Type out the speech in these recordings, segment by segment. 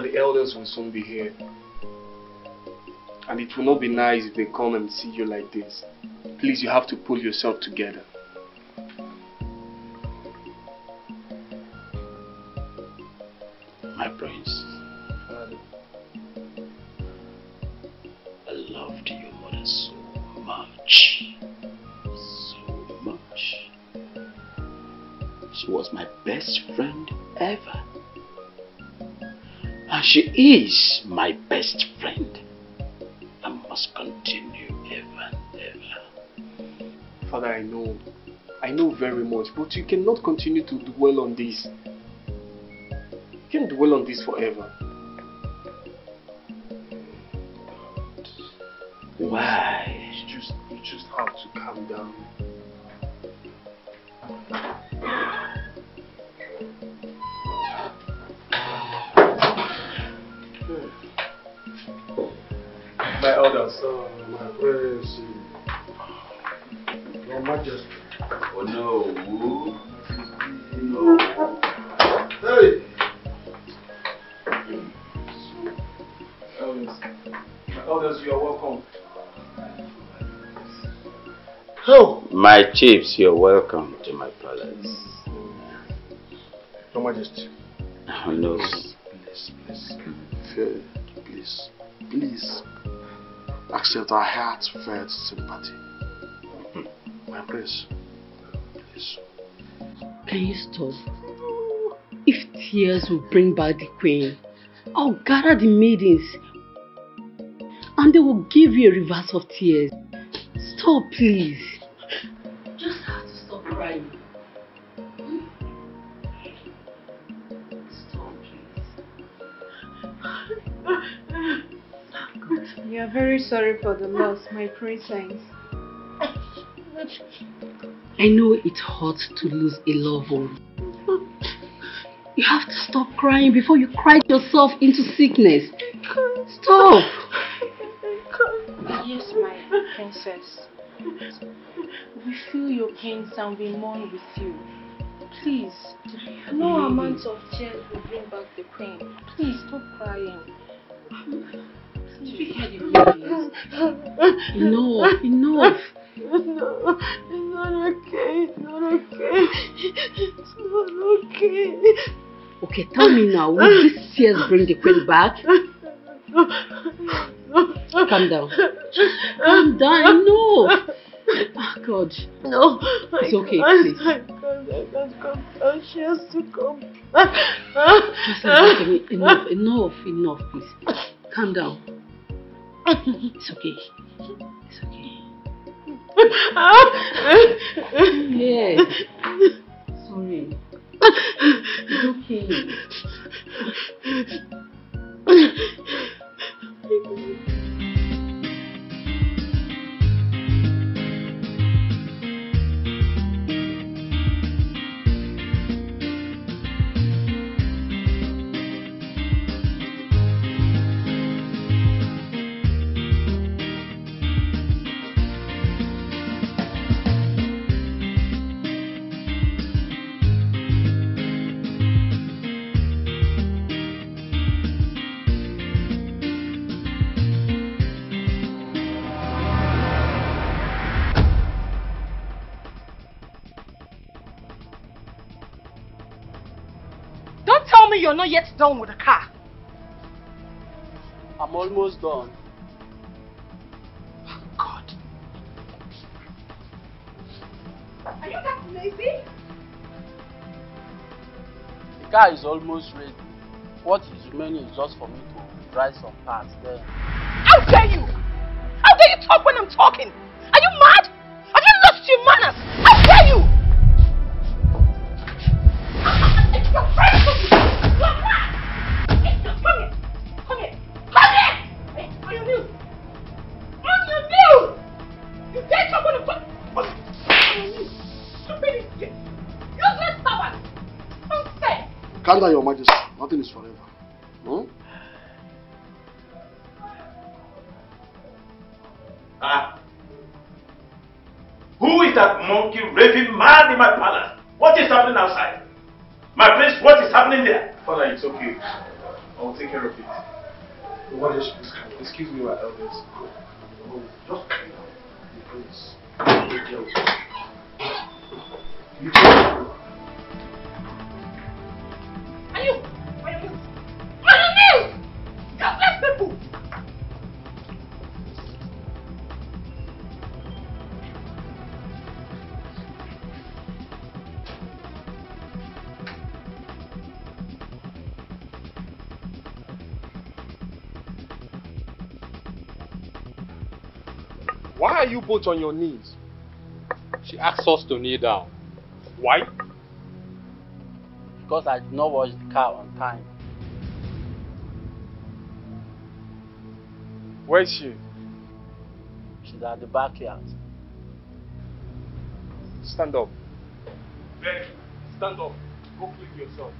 Father, the elders will soon be here. And it will not be nice if they come and see you like this. Please, you have to pull yourself together. My prince, Father. I loved your mother so much. So much. She was my best friend ever. And she is my best friend. I must continue ever and ever. Father, I know very much, but you cannot continue to dwell on this. You can't dwell on this forever. Why? You just have to calm down. My elders, my prayers, Your Majesty. Oh no. No. Hey! Elders, you are welcome. Oh, my chiefs, you're welcome to my palace. Your Majesty. Oh no. Please accept our heartfelt sympathy. My prince, please. Can you stop? If tears will bring back the queen, I'll gather the maidens and they will give you a reverse of tears. Stop, please. Just have to stop crying. Stop, please. We are very sorry for the loss, my princess. I know it hurts to lose a loved one. You have to stop crying before you cry yourself into sickness. Stop! Yes, my princess. We feel your pains and we mourn with you. Please, no amount of tears will bring back the queen. Please, stop crying. Enough. No, it's not okay. It's not okay. It's not okay. Okay, tell me now, will these tears bring the queen back? Calm down. Calm down, no. Oh God. No. It's okay, please. I can't come down. She has to come. Just listen to me. Enough, please. Calm down. It's okay. It's okay. Yeah. Sorry. It's okay. You're not yet done with the car. I'm almost done. God. Are you that lazy? The car is almost ready. What is remaining is just for me to dry some parts there. How dare you? How dare you talk when I'm talking? Are you mad? Have you lost your manners? How dare you? You're afraid of me. Come here! Hey, on your knees! On your knees! You dare talk when I'm talking? On your knees! Stupid idiot! Useless servant! Don't say! Calm down, Your Majesty. Nothing is forever. Hmm? Who is that monkey raving mad in my palace? What is happening outside? My prince, what is happening there? Father, it's okay. I'll take care of it. What is this kind? Excuse me, my elders. Just carry on. Please. Are you? On your knees! Godless people! Why are you both on your knees? She asked us to kneel down. Why? Because I did not wash the car on time. Where is she? She's at the backyard. Stand up. Ben, stand up. Go clean yourself.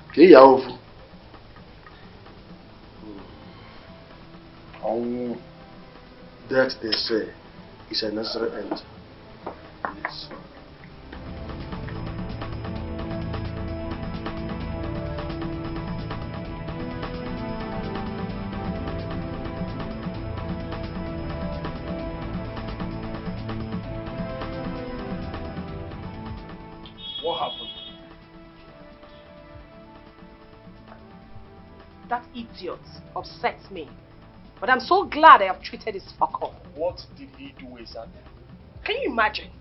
Okay, Yaofu. That they say is a necessary end. Yes. What happened? That idiot upsets me. But I'm so glad I have treated his fuck up. What did he do exactly? Can you imagine?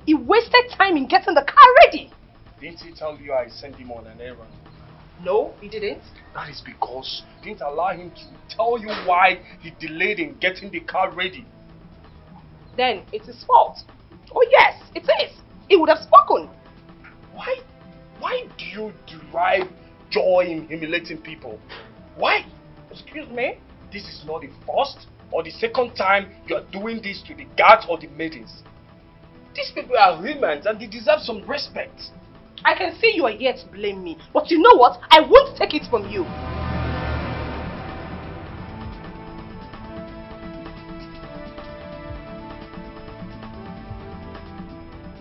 He wasted time in getting the car ready. Didn't he tell you I sent him on an errand? No, he didn't. That is because you didn't allow him to tell you why he delayed in getting the car ready. Then it's his fault. Oh yes, it is. He would have spoken. Why do you derive joy in humiliating people? Why? Excuse me? This is not the first or the second time you are doing this to the guards or the maidens. These people are humans and they deserve some respect. I can see you are here to blame me, but you know what? I won't take it from you.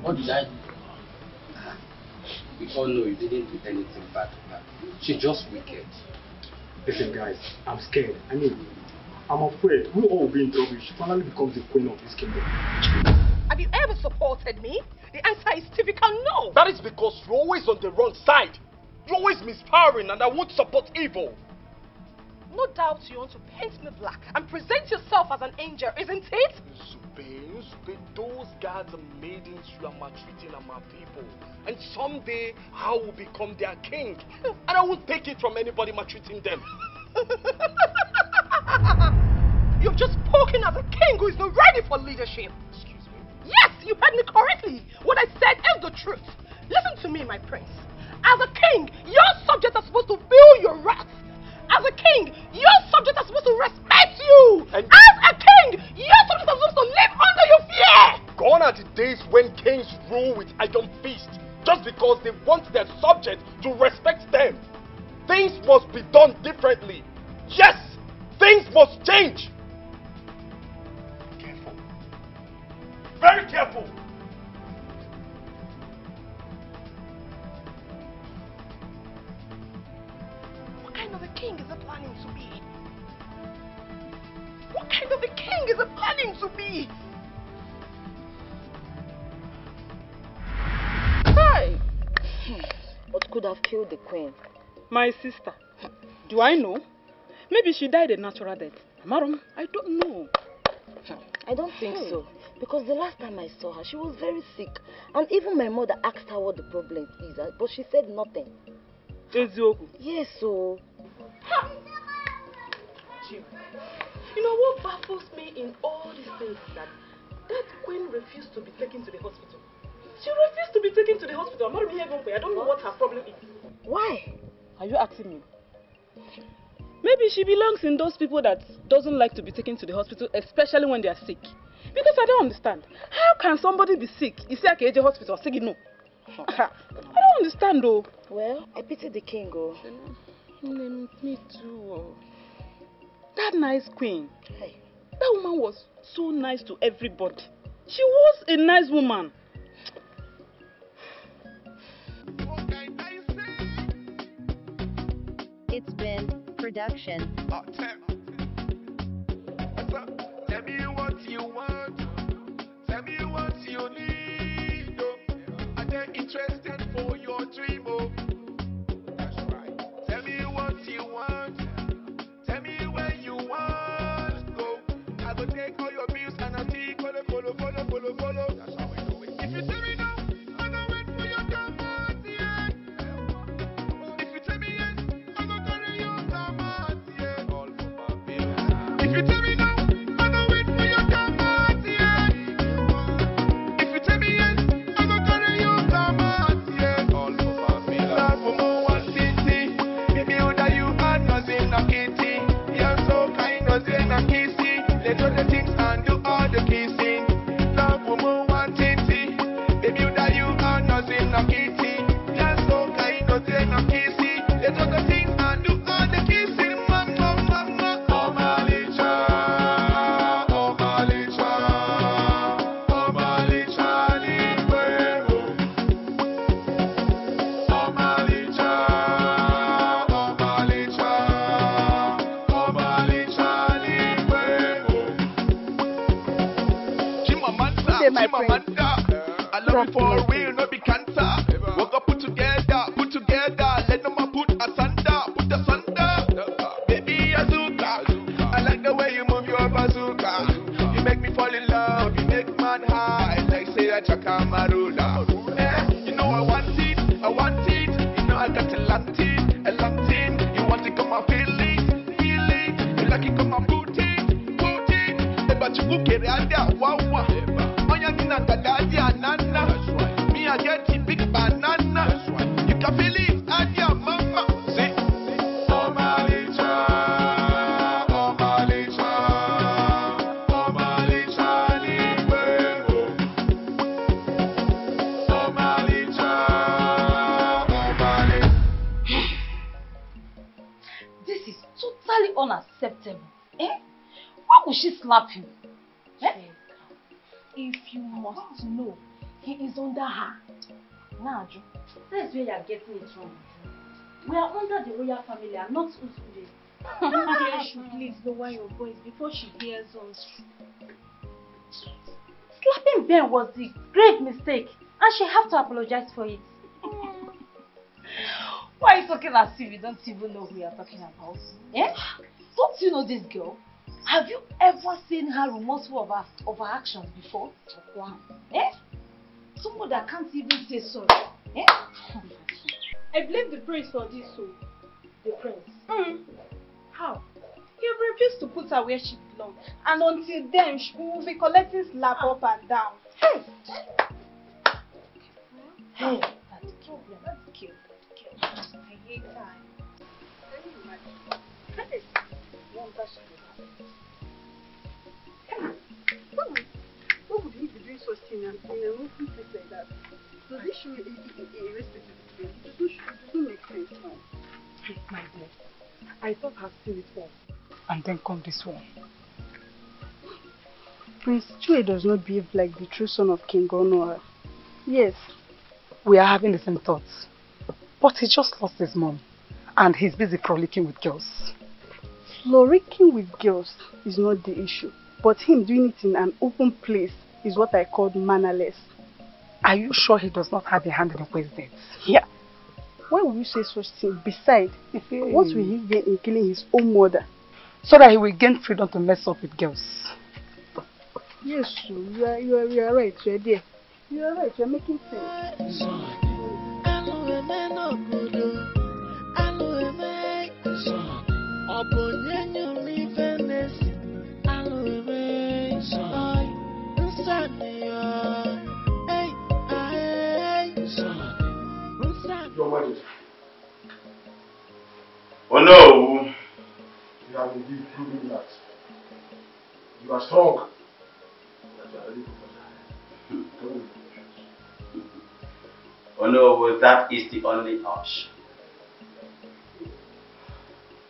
What did I do? We all know you didn't do anything bad to her. She's just wicked. Listen guys, I'm scared. I'm afraid we all will be in trouble. She finally becomes the queen of this kingdom. Have you ever supported me? The answer is typical no. That is because you're always on the wrong side. You're always misfiring and I won't support evil. No doubt you want to paint me black and present yourself as an angel, isn't it? Nzube, those guards and maidens you are maltreating are my people. And someday I will become their king. And I won't take it from anybody maltreating them. You've just spoken as a king who is not ready for leadership. Excuse me? Yes, you heard me correctly. What I said is the truth. Listen to me, my prince. As a king, your subjects are supposed to feel your wrath. As a king, your subjects are supposed to respect you. And as a king, your subjects are supposed to live under your fear. Gone are the days when kings rule with iron fist just because they want their subjects to respect them. Things must be done differently. Yes, things must change. Careful. Very careful. What kind of a king is it planning to be? What kind of a king is it planning to be? Hi! What could have killed the queen? My sister. Do I know? Maybe she died a natural death. Madam, I don't know. I don't think so. Because the last time I saw her, she was very sick. And even my mother asked her what the problem is, but she said nothing. Ezioku. Yes, so... You know what baffles me in all these things is that queen refused to be taken to the hospital. She refused to be taken to the hospital. I don't know what her problem is. Why? Are you asking me? Maybe she belongs in those people that doesn't like to be taken to the hospital, especially when they are sick. Because I don't understand. How can somebody be sick? You say, okay, the hospital, say no. I don't understand though. Well, I pity the king, oh. Me too. That nice queen. That woman was so nice to everybody. She was a nice woman. It's been production. Tell me what you want. Tell me what you need. Are they interested for your dream? That's right. Tell me what you want. Tell me where you want to go. I go take all your bills and I'll take follow. That's how we do it. If you tell me no, I go wait for your come yeah. If you tell me yes, I go carry your come yeah. All for my bills. If you tell me no, I go wait for your come yeah. If you tell me yes, I go carry your come yeah. All for my bills. Love for more one city. Baby, that you are nothing a kitty. You're so kind, nothing a kissy. Let's do the things and do all the kissing. Love for more one city. Baby, that you are nothing a kitty. You're so kind, nothing a kissy. Let's do the things and do all the kissing. Mama, mama, oh my licha, oh my licha, oh my licha, liqueo. Oh my licha, oh my licha, oh my licha, liqueo. Chimamanda, Chimamanda, I love you for real, no be cancer. Walk up, put together, let them put asunder. Baby Azuka, I like the way you move your bazooka. You make me fall in love, you make man high, like say a chakamarula. You know I want it, you know I got a long thing, you want to come and feel it, you like it, come and put it, but you cook it and wow. Nana. Me, I get a big banana. You can feel it and your mama. See? Oh my licha, oh my licha, oh my licha, liqueo. Oh my licha, oh my licha. This is totally unacceptable. Why would she slap him? If you must know, he is under her. Nah, Joe. That's where you are getting it wrong. We are under the royal family and not Usude. You should please lower your voice before she hears us. Slapping Ben was a grave mistake and she have to apologize for it. Why are you talking as if you don't even know who you are talking about? Don't you know this girl? Have you ever seen her remorseful of her actions before? Someone that can't even say sorry. I blame the prince for this, so the prince. How? He refused to put her where she belongs, and until then, she will be collecting slap up and down. Hey, that's cute. I hate her. Can you imagine? What would he be doing such thing in a movie place like that? Does this show a respect to the place? It doesn't make sense now. My dear, I thought I'd seen it all. And then come this one. Prince Chue does not behave like the true son of King Gonoa. Yes. We are having the same thoughts. But he just lost his mom. And he's busy frolicking with girls. Frolicking with girls is not the issue. But him doing it in an open place is what I call mannerless. Are you sure he does not have a hand in the president? Yeah. Why would you say such thing? Besides, what will he gain in killing his own mother? So that he will gain freedom to mess up with girls. Yes, you are right. You are there. You are right. You are making sense. Your Majesty. Oh no! You have indeed proven that you are strong. That you are ready for battle. Oh no, well, that is the only option.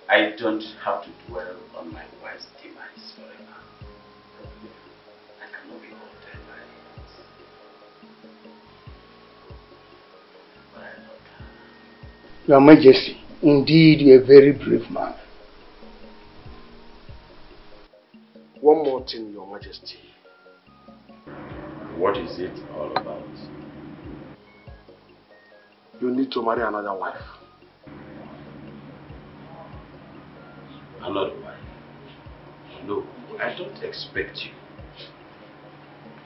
I I don't have to dwell on my wife's demise forever. I cannot be altered by it. But I love her. Your Majesty, indeed you are a very brave man. One more thing, Your Majesty. What is it all about? You need to marry another wife. Another wife? No, I don't expect you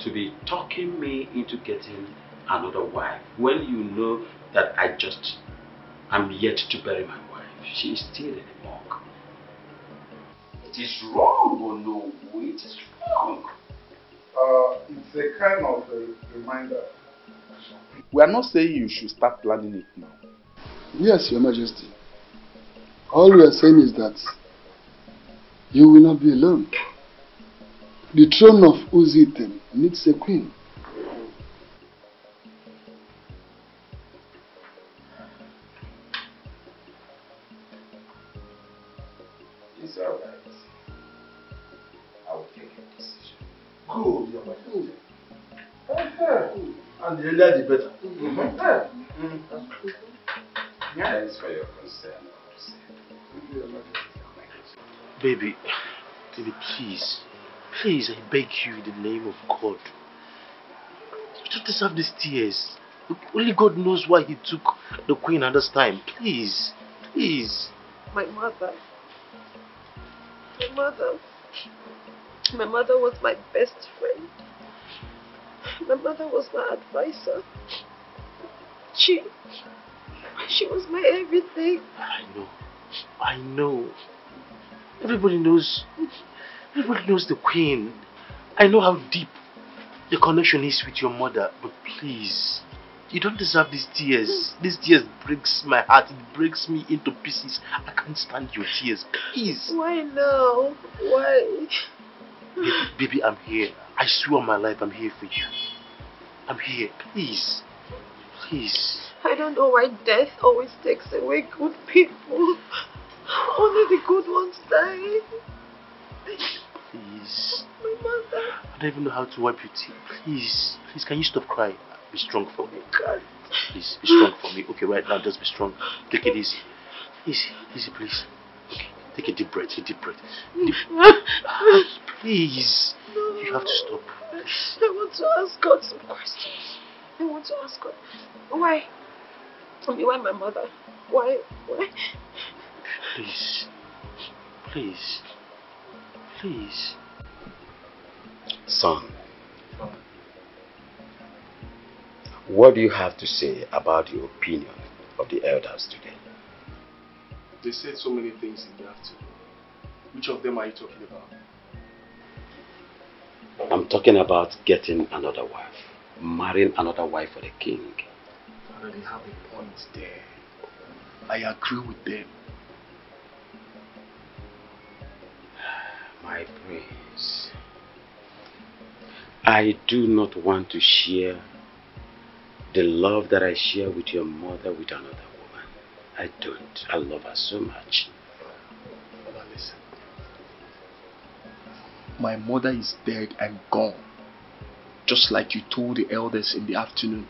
to be talking me into getting another wife when you know that I'm yet to bury my wife. She is still in the morgue. It is wrong, oh no, it is wrong. It's a kind of a reminder. We are not saying you should start planning it now. Yes, Your Majesty. All we are saying is that you will not be alone. The throne of Uzitem needs a queen. It's all right. I will take a decision. Good, Your Majesty. And the earlier the better. Thanks for your concern. Baby, please, I beg you in the name of God. You don't deserve these tears. Only God knows why he took the queen at this time. Please. My mother was my best friend. My mother was my advisor. She was my everything. I know. Everybody knows the queen. I know how deep the connection is with your mother, but please, you don't deserve these tears. These tears breaks my heart. It breaks me into pieces. I can't stand your tears. Please. Why now? Why? Baby, I'm here. I swear on my life, I'm here for you. I'm here. Please. I don't know why death always takes away good people. Only the good ones die. Please. My mother. I don't even know how to wipe your tears. Please, can you stop crying? Be strong for me. God. Please, be strong for me. Okay, right now, just be strong. Take it easy. Easy, please. Okay, take a deep breath. Please. No. You have to stop. I want to ask God some questions. I want to ask God. Why? Tell me why my mother? Why? Please. Son, what do you have to say about the opinion of the elders today? They said so many things in the afternoon. Which of them are you talking about? I'm talking about getting another wife. Marrying another wife for the king. Father, they have a point there. I agree with them. My prince, I do not want to share the love that I share with your mother with another woman. I don't. I love her so much. Father, listen. My mother is dead and gone. Just like you told the elders in the afternoon.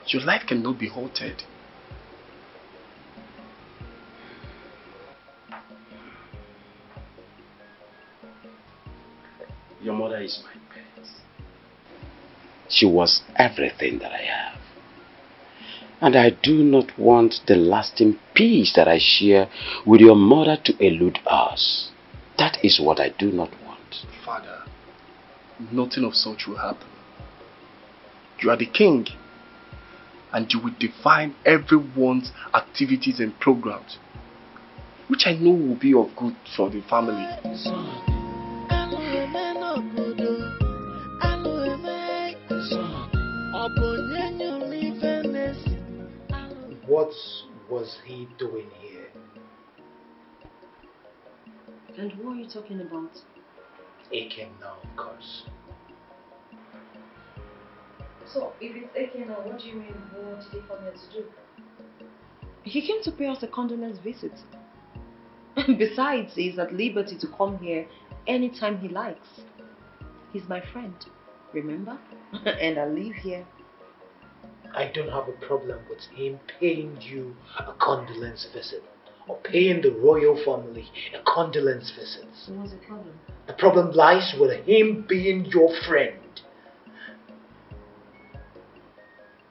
Your life cannot be halted. Your mother is my pet. She was everything that I have. And I do not want the lasting peace that I share with your mother to elude us. That is what I do not want. Father, nothing of such will happen. You are the king, and you will define everyone's activities and programs, which I know will be of good for the family. What was he doing here? And who are you talking about? Akem now, of course. So, if it's Akem now, what do you mean? What did he come here to do? He came to pay us a condolence visit. Besides, he's at liberty to come here anytime he likes. He's my friend, remember? And I live here. I don't have a problem with him paying you a condolence visit or paying the royal family a condolence visit. So what's the problem? The problem lies with him being your friend.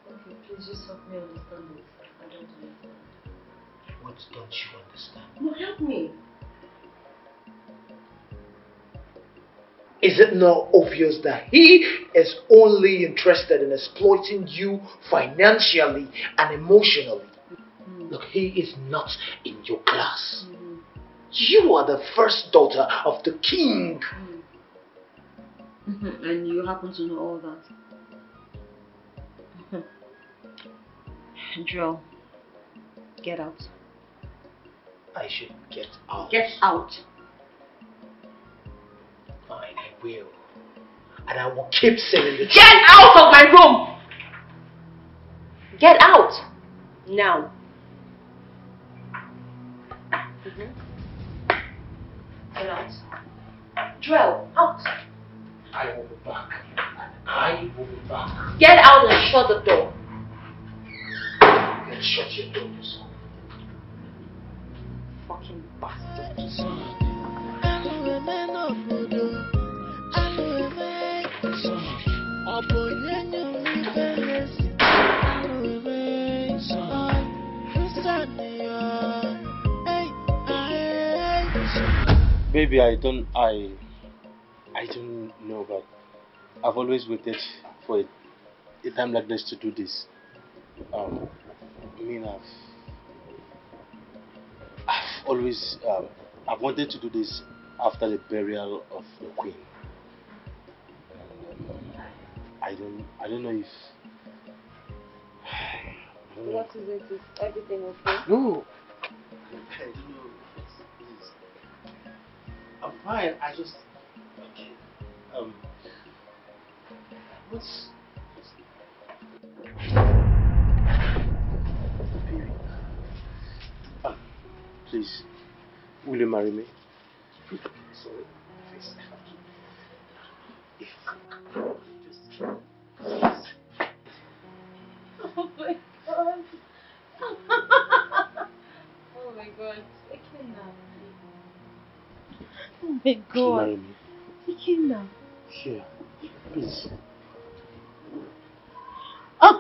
Okay, please just help me understand this. I don't understand. What don't you understand? No, help me. Is it not obvious that he is only interested in exploiting you financially and emotionally? Look, he is not in your class. You are the first daughter of the king. And you happen to know all that. Joel, get out. I should get out. Get out. Fine, I will. And I will keep saying the truth. Get out of my room! Get out! Now. Get out. Joel, out. I will be back. I will be back. Get out and shut the door. Then shut your door yourself. Fucking bastard. Baby, I don't know, but I've always waited for a time like this to do this. I mean, I've always I've wanted to do this after the burial of the queen. And, I don't know if. What is it? Is everything okay? No. I don't know. I'm fine. I just. Okay. What's. Baby. Please. Will you marry me? Sorry. Please. If. Just. Oh my god. Oh my god. I cannot. Oh my god. Marry me. I cannot. Here. Please. Oh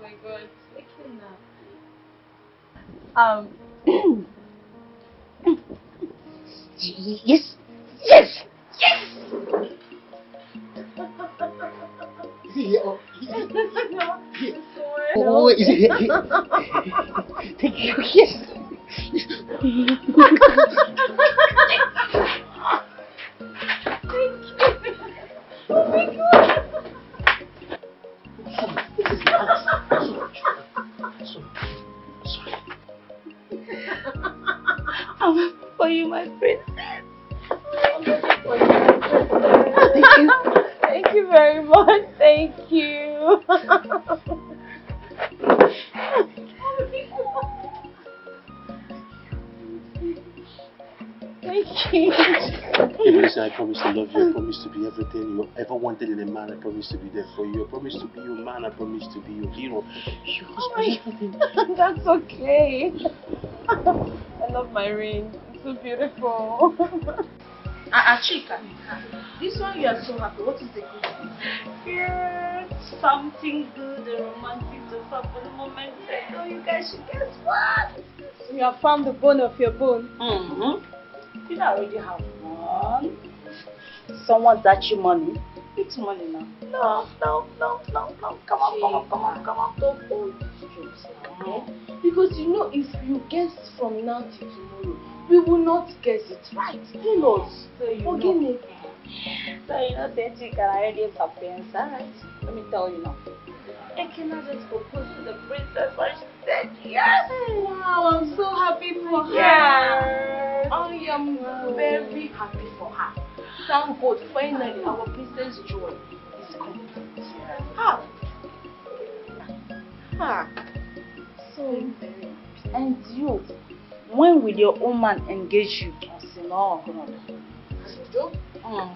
my god. I cannot. Yes. Yes. Yes. Is it here? Oh, No, wait, is it here? Thank you. Yes. Oh my god. For you, my princess. Thank you. Thank you very much. Thank you. Thank you. Hey, listen, I promise to love you. I promise to be everything you ever wanted in a man. I promise to be there for you. I promise to be your man. I promise to be your hero. That's okay. I love my ring. It's so beautiful. Chika, this one you are so happy. What is the good news? Yeah, something good and romantic to happen for the moment. I know you guys should guess what? You have found the bone of your bone. You don't already have one. Someone that you money. It's money now. No. Come on. Don't hold straight now. Because you know, if you guess from now till tomorrow, we will not guess it right. Tell us. So you know. So you know that you can already have right? Let me tell you now. Ekena just proposed to the princess and she said yes. Wow, I'm so happy for her. Yes. I am very happy for her. Thank God, finally our princess joy is complete. So very happy. And you, when will your own man engage you? I say, no,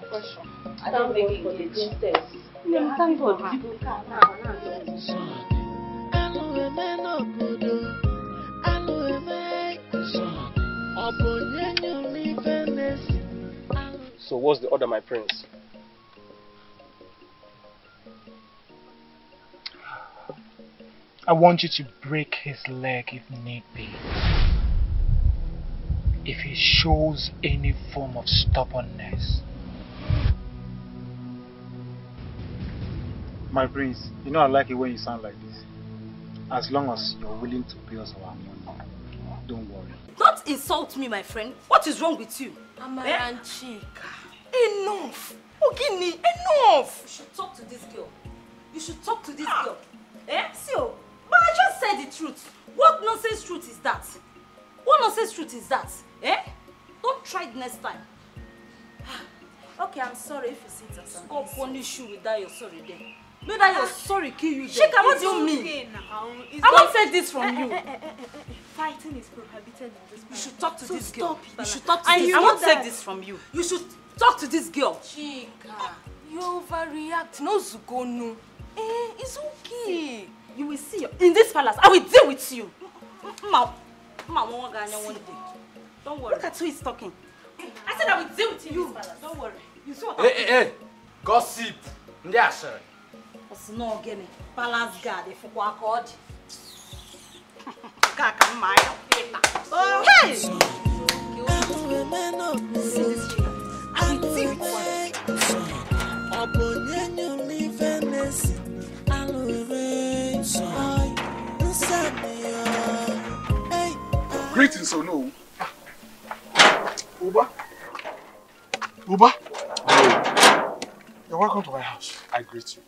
question. I don't think for the princess. No, thank God. People can So what's the order, my prince? I want you to break his leg if need be. If he shows any form of stubbornness. My prince, you know I like it when you sound like this. As long as you're willing to pay us our money, don't worry. Don't insult me, my friend. What is wrong with you? Amara and Chika. Enough! Ogini, enough! You should talk to this girl. You should talk to this girl. See, but I just said the truth. What nonsense truth is that? What nonsense truth is that? Don't try it next time. Okay, I'm sorry if you see it as God punish you with that you're sorry then. May that you're sorry kill you then. Chika, what do you mean? I won't take this from you. Fighting is prohibited in this place. You should talk to this girl. Stop it. You should talk to this girl. I won't take this from you. You should talk to this girl. Chika, you overreact. No Zugonu. It's okay. You will see. In this palace, I will deal with you. Mama won't go one day. Don't worry. Look at who is talking. I said I will deal with you in this palace. Don't worry. You see what I'm saying? Hey. Gossip. Ndiasha. What's no again? Palace guard. If you walk out. Kaka my. Oh, hey! See this chick. I will deal with you. Greetings, so no. Uba? You're welcome to my house. I greet you.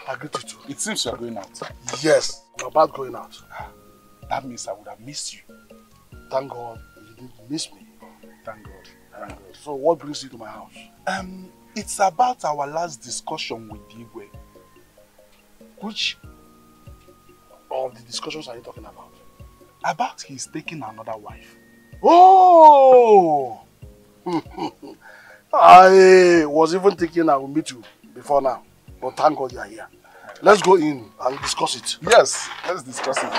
I greet you too. It seems you are going out. Yes, I'm about going out. That means I would have missed you. Thank God you didn't miss me. Thank God. Thank God. So what brings you to my house? It's about our last discussion with Igwe. Which of the discussions are you talking about? About he's taking another wife. Oh! I was even thinking I will meet you before now. But thank God you are here. Let's go in and discuss it. Yes, let's discuss it.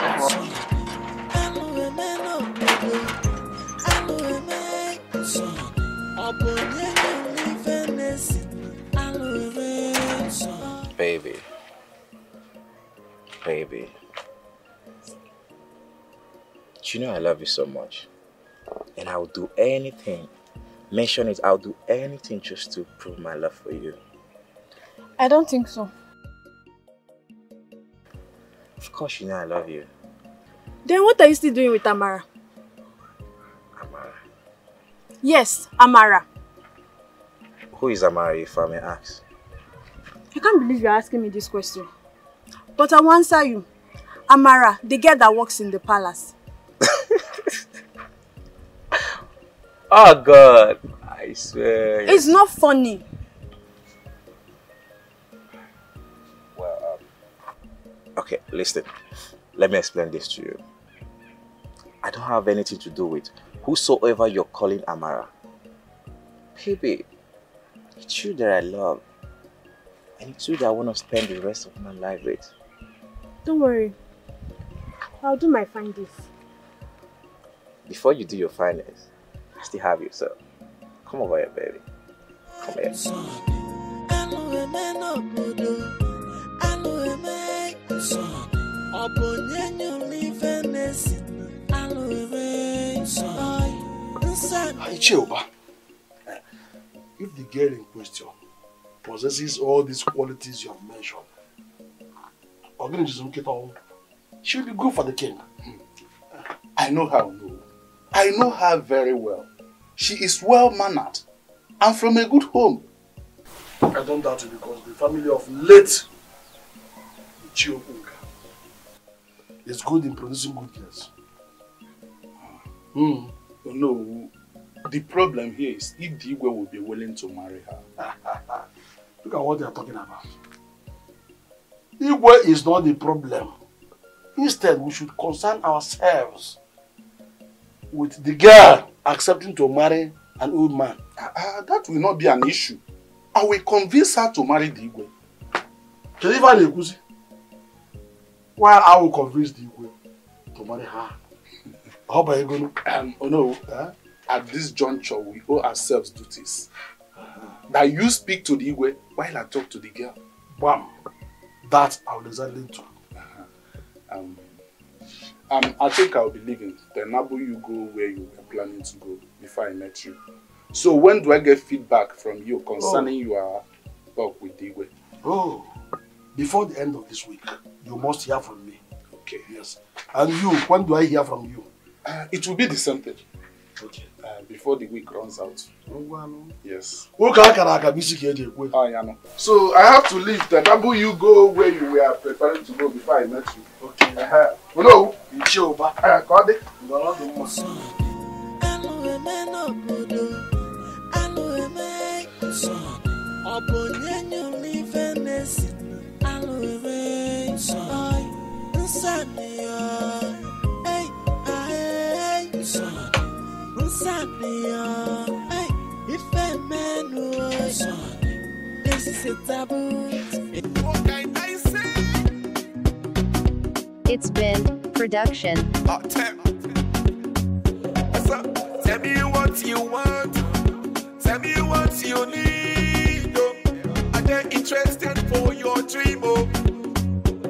Baby. You know I love you so much. And I'll do anything. Mention it, I'll do anything just to prove my love for you. I don't think so. Of course you know I love you. Then what are you still doing with Amara? Amara? Yes, Amara. Who is Amara, if I may ask? I can't believe you're asking me this question. But I will answer you. Amara, the girl that works in the palace. Oh God, I swear. It's not funny. Well, okay, listen. Let me explain this to you. I don't have anything to do with whosoever you're calling Amara. Baby, it's you that I love. And it's you that I want to spend the rest of my life with. Don't worry. I'll do my findings. Before you do your findings, I still have you, so come over here, baby. Come here. Ichioba, if the girl in question possesses all these qualities you have mentioned, she will be good for the king. I know her, no. I know her very well. She is well-mannered and from a good home. I don't doubt it because the family of late Ichiopunga is good in producing good girls. No, the problem here is if the Igwe will be willing to marry her. Look at what they are talking about. Igwe is not the problem. Instead, we should concern ourselves with the girl accepting to marry an old man? That will not be an issue. I will convince her to marry the Igwe. Why I will convince the Igwe to marry her? How about you going oh no, at this juncture we owe ourselves duties. That you speak to the Igwe while I talk to the girl. Bam. That I will exactly do. I think I'll be leaving. Then Abu, you go where you were planning to go before I met you. So when do I get feedback from you concerning your talk with the Igwe? Oh, before the end of this week, you must hear from me. Okay. Yes. And you, when do I hear from you? It will be the same thing. Okay. Before the week runs out. Yes. So I have to leave. Then Abu, you go where you were preparing to go before I met you. Okay. No. It's been production. Tell me what you want. Tell me what you need. Oh. Are they interested for your dream? Oh.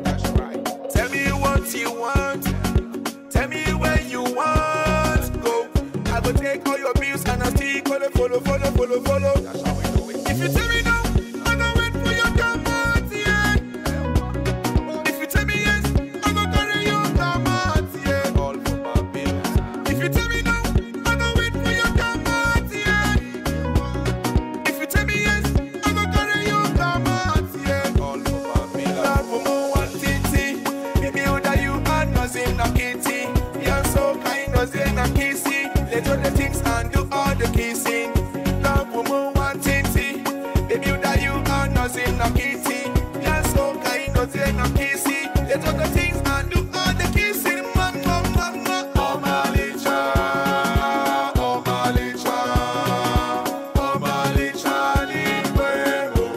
That's right. Tell me what you want. Tell me where you want to go. I will take all your bills and I'll still gonna follow. That's how we do it. If you tell me no, I'm gonna wait for your comment, yeah. If you tell me yes, I'm gonna carry your comment, yeah. All for my bills. If you tell me no, I'm gonna wait for your comment, yeah. If you tell me yes, I'm gonna carry your comment, yeah. All for my bills. Love for more one titty. Baby, that you are nothing, no kitty. You're so kind, nothing, no kissy. Let all the things and do all the kissing. Love for more one titty. Baby, that you are nothing, no kitty. You're so kind, nothing, no kissy. Let all the things and do all the kissing. Mama, mama, oh my licha, oh my licha, oh my licha, liquero.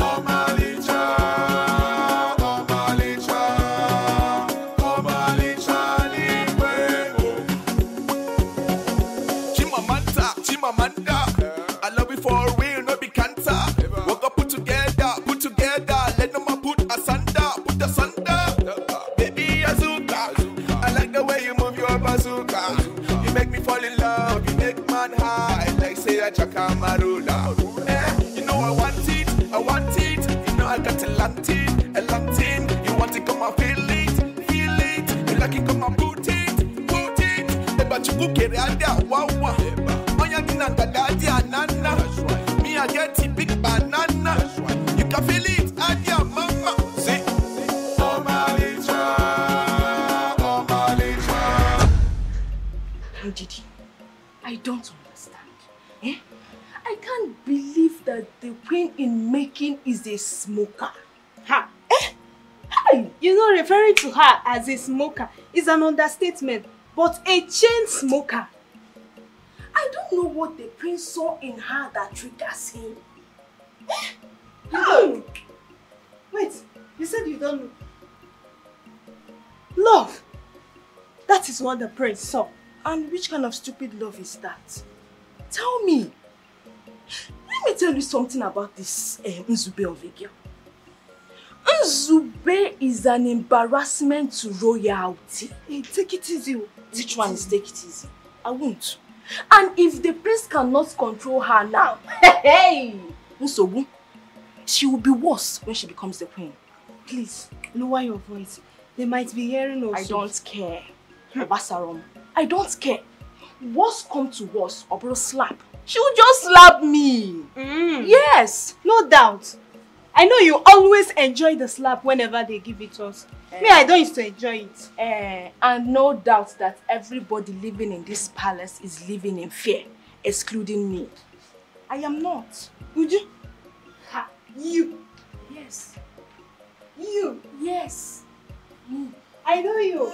Oh my licha, oh my licha, oh my licha, liquero. Chimamanda, I love you for real, no be cancer. Work up, put together, let no man put asunder. Baby Azuka, I like the way you move your bazooka. You make me fall in love, you make man high, like say a Chakamarula. You know I want it, you know I got a lantin. You want to come and feel it, you like it, come and put it. But you cook it and there, wow. Me, I get a big banana. You can feel it and your mama. See? Oh my licha, oh my licha. Ndidi, I don't understand. I can't believe that the queen in making is a smoker. Ha! You know, referring to her as a smoker is an understatement, but a chain smoker. I don't know what the prince saw in her that triggers him. You don't know? Wait, you said you don't know. Love. That is what the prince saw. And which kind of stupid love is that? Tell me. Let me tell you something about this Nzube of a girl. Nzube is an embarrassment to royalty. Hey, take it easy. Which one is take it easy? I won't. And if the prince cannot control her now, hey, Nsobu, she will be worse when she becomes the queen. Please, lower your voice. They might be hearing us. I don't care. Obasarom, I don't care. Worst come to worst, Obro slap. She will just slap me. Yes. No doubt. I know you always enjoy the slap whenever they give it to us. Me, I don't used to enjoy it. And no doubt that everybody living in this palace is living in fear, excluding me. I am not. Would you? Ha, you. Yes. You. Yes. Me. I know you.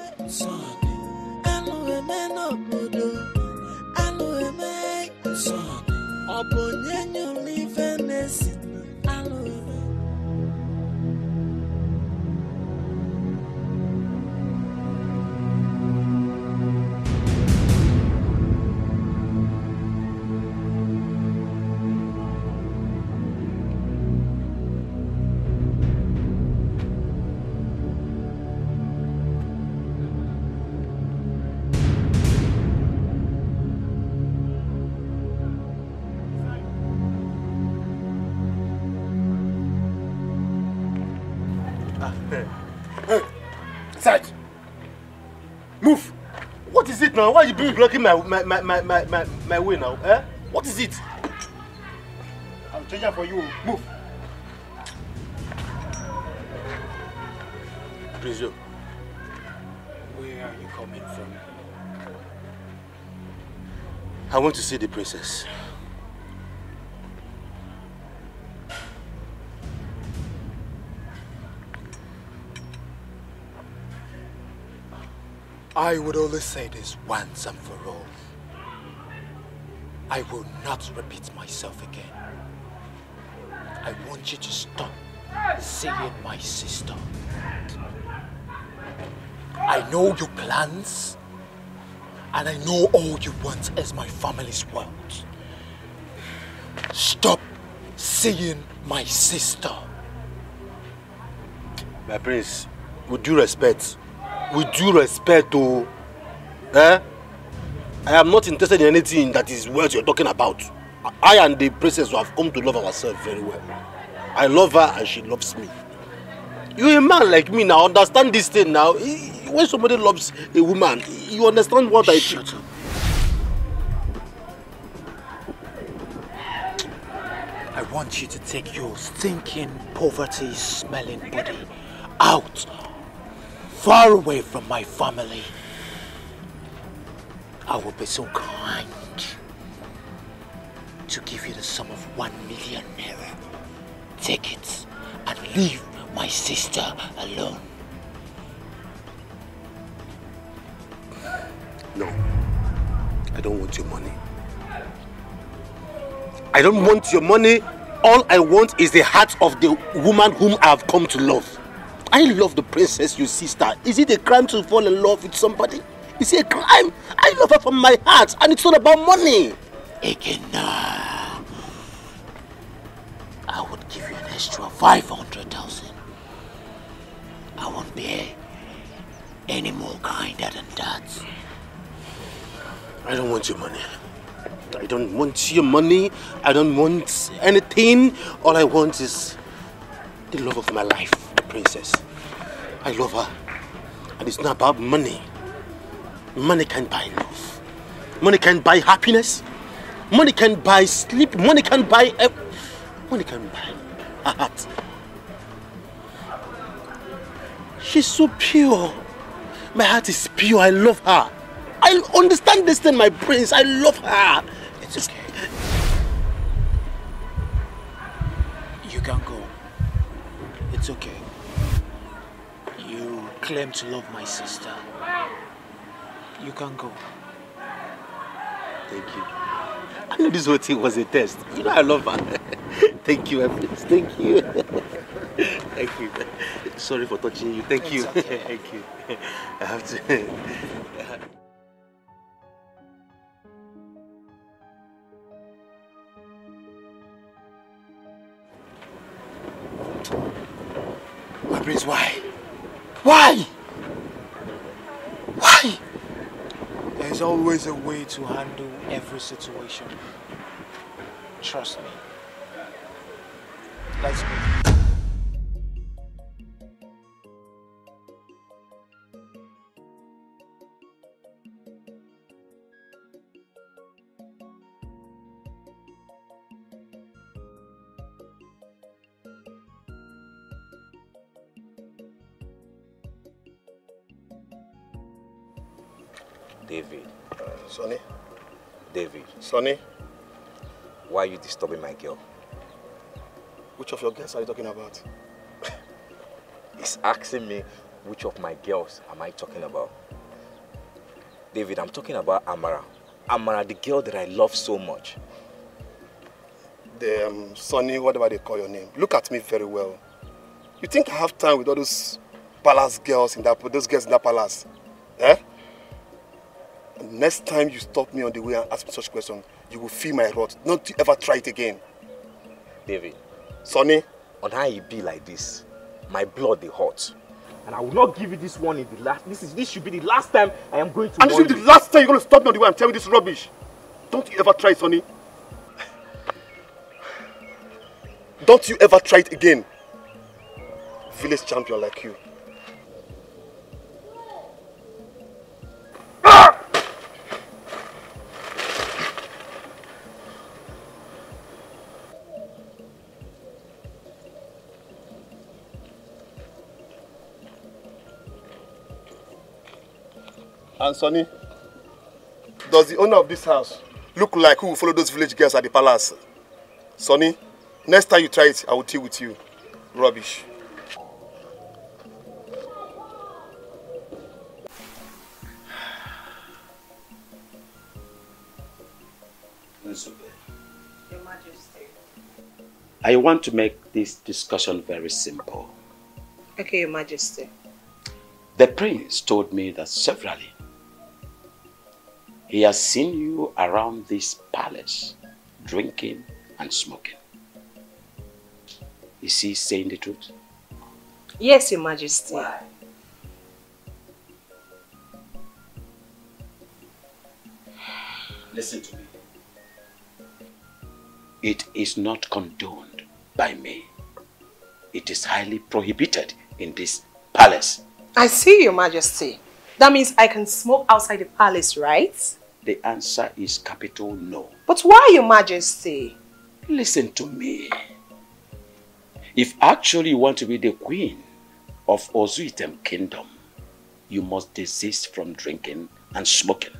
Move! What is it now? Why are you blocking my way now? Eh? What is it? I'll change that for you. Move! Please, yo. Where are you coming from? I want to see the princess. I would only say this once and for all. I will not repeat myself again. I want you to stop seeing my sister. I know your plans, and I know all you want is my family's wealth. Stop seeing my sister. My prince, with due respect, oh, eh? I am not interested in anything that is what you're talking about. I and the princess have come to love ourselves very well. I love her and she loves me. You're a man like me now, understand this thing now. When somebody loves a woman, you understand what I think. Shut up. I want you to take your stinking, poverty-smelling body out, far away from my family. I will be so kind to give you the sum of 1 million naira. Take it and leave my sister alone. No, I don't want your money. I don't want your money. All I want is the heart of the woman whom I have come to love. I love the princess, your sister. Is it a crime to fall in love with somebody? Is it a crime? I love her from my heart, and it's not about money. Again, I would give you an extra 500,000. I won't be any more kinder than that. I don't want your money. I don't want your money. I don't want anything. All I want is the love of my life, the princess. I love her. And it's not about money. Money can't buy love. Money can't buy happiness. Money can't buy sleep. Money can't buy... Money can't buy a heart. She's so pure. My heart is pure. I love her. I understand this thing, my prince. I love her. It's okay. You can go. It's okay. You claim to love my sister. You can go. Thank you. I knew this whole thing was a test. You know I love her. Thank you, my prince. Thank you. Thank you. Sorry for touching you. Thank you. Okay. Thank you. I have to... My prince, why? Why? Why? There's always a way to handle every situation. Trust me. Let's go. David. Sonny? David. Sonny? Why are you disturbing my girl? Which of your girls are you talking about? He's asking me which of my girls am I talking about. David, I'm talking about Amara. Amara, the girl that I love so much. Sonny, whatever they call your name, look at me very well. You think I have time with all those palace girls in those girls in that palace? Eh? And next time you stop me on the way and ask me such question, you will feel my wrath. Not to ever try it again. David. Sonny. On how you be like this, my blood is hot. And I will not give you this one in the last. This should be the last time I am going to. And this will be the last time you're going to stop me on the way and tell me this rubbish. Don't you ever try it, Sonny. Don't you ever try it again. Village champion like you. And Sonny, does the owner of this house look like who will follow those village girls at the palace? Sonny, next time you try it, I will deal with you. Rubbish. Your Majesty. I want to make this discussion very simple. Okay, Your Majesty. The prince told me that severally he has seen you around this palace, drinking and smoking. Is he saying the truth? Yes, Your Majesty. Why? Listen to me. It is not condoned by me. It is highly prohibited in this palace. I see, Your Majesty. That means I can smoke outside the palace, right? The answer is capital no. But why, Your Majesty? Listen to me. If actually you want to be the queen of Ozuitem Kingdom, you must desist from drinking and smoking.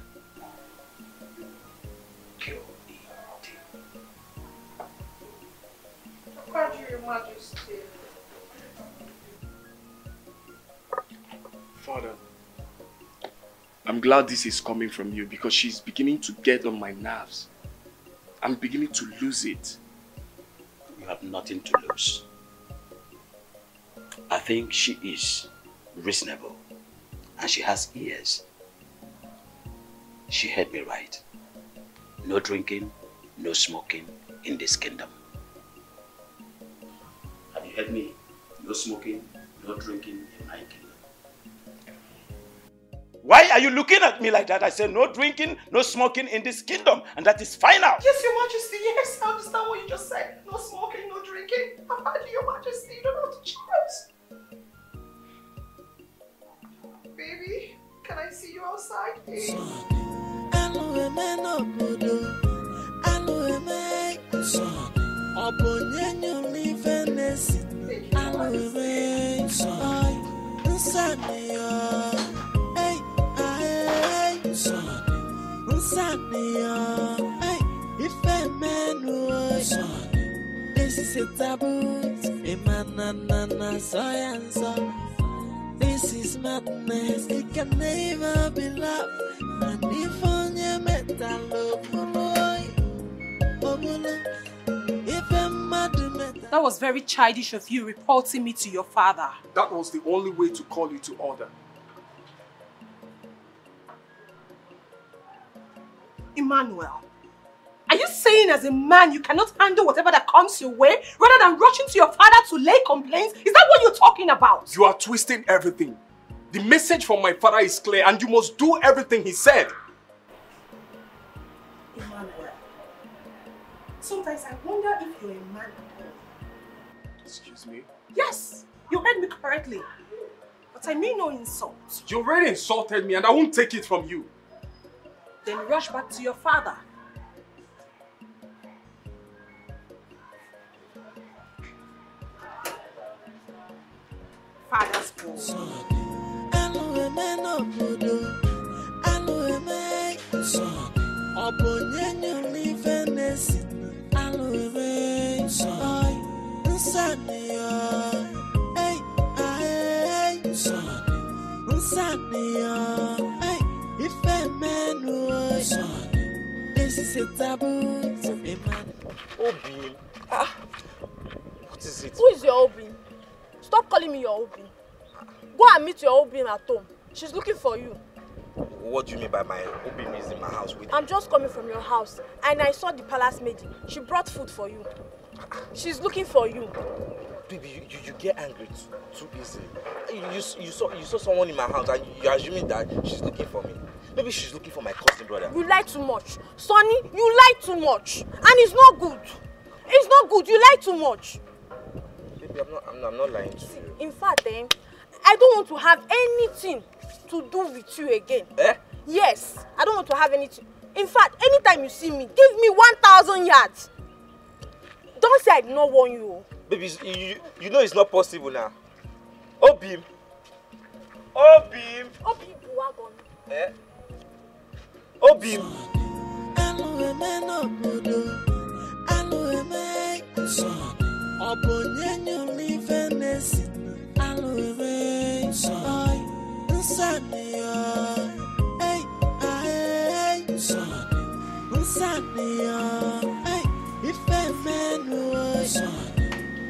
Your Majesty. Father, I'm glad this is coming from you because she's beginning to get on my nerves. I'm beginning to lose it. You have nothing to lose. I think she is reasonable and she has ears. She heard me right. No drinking, no smoking in this kingdom. Have you heard me? No smoking, no drinking in my kingdom. Why are you looking at me like that? I said no drinking, no smoking in this kingdom, and that is final. Yes, Your Majesty, yes. I understand what you just said. No smoking, no drinking. I've heard you, Your Majesty. You don't have to choose. Baby, can I see you outside, please? This is a taboo. This is madness. It can never be love. And if on your metal, That was very childish of you reporting me to your father. That was the only way to call you to order. Emmanuel, are you saying as a man you cannot handle whatever that comes your way rather than rushing to your father to lay complaints? Is that what you're talking about? You are twisting everything. The message from my father is clear and you must do everything he said. Emmanuel, sometimes I wonder if you're a man. Excuse me? Yes, you heard me correctly. But I mean no insult. You already insulted me and I won't take it from you. Then rush back to your father. Father's boy. This is a taboo. Obi, What is it? Who is your Obi? Stop calling me your Obi. Go and meet your Obi at home. She's looking for you. What do you mean by my Obi is in my house with? I'm just coming from your house and I saw the palace maid. She brought food for you. She's looking for you. Baby, you get angry too easily. You saw someone in my house and you're assuming that she's looking for me. Maybe she's looking for my cousin brother. You lie too much. Sonny, you lie too much. And it's not good. It's not good. You lie too much. Baby, I'm not lying to you. In fact, I don't want to have anything to do with you again. Eh? Yes, I don't want to have anything. In fact, anytime you see me, give me 1,000 yards. Don't say I did not warn you. Baby, you know it's not possible now. Obim. Obim. Obim, wagon. Eh? Obim.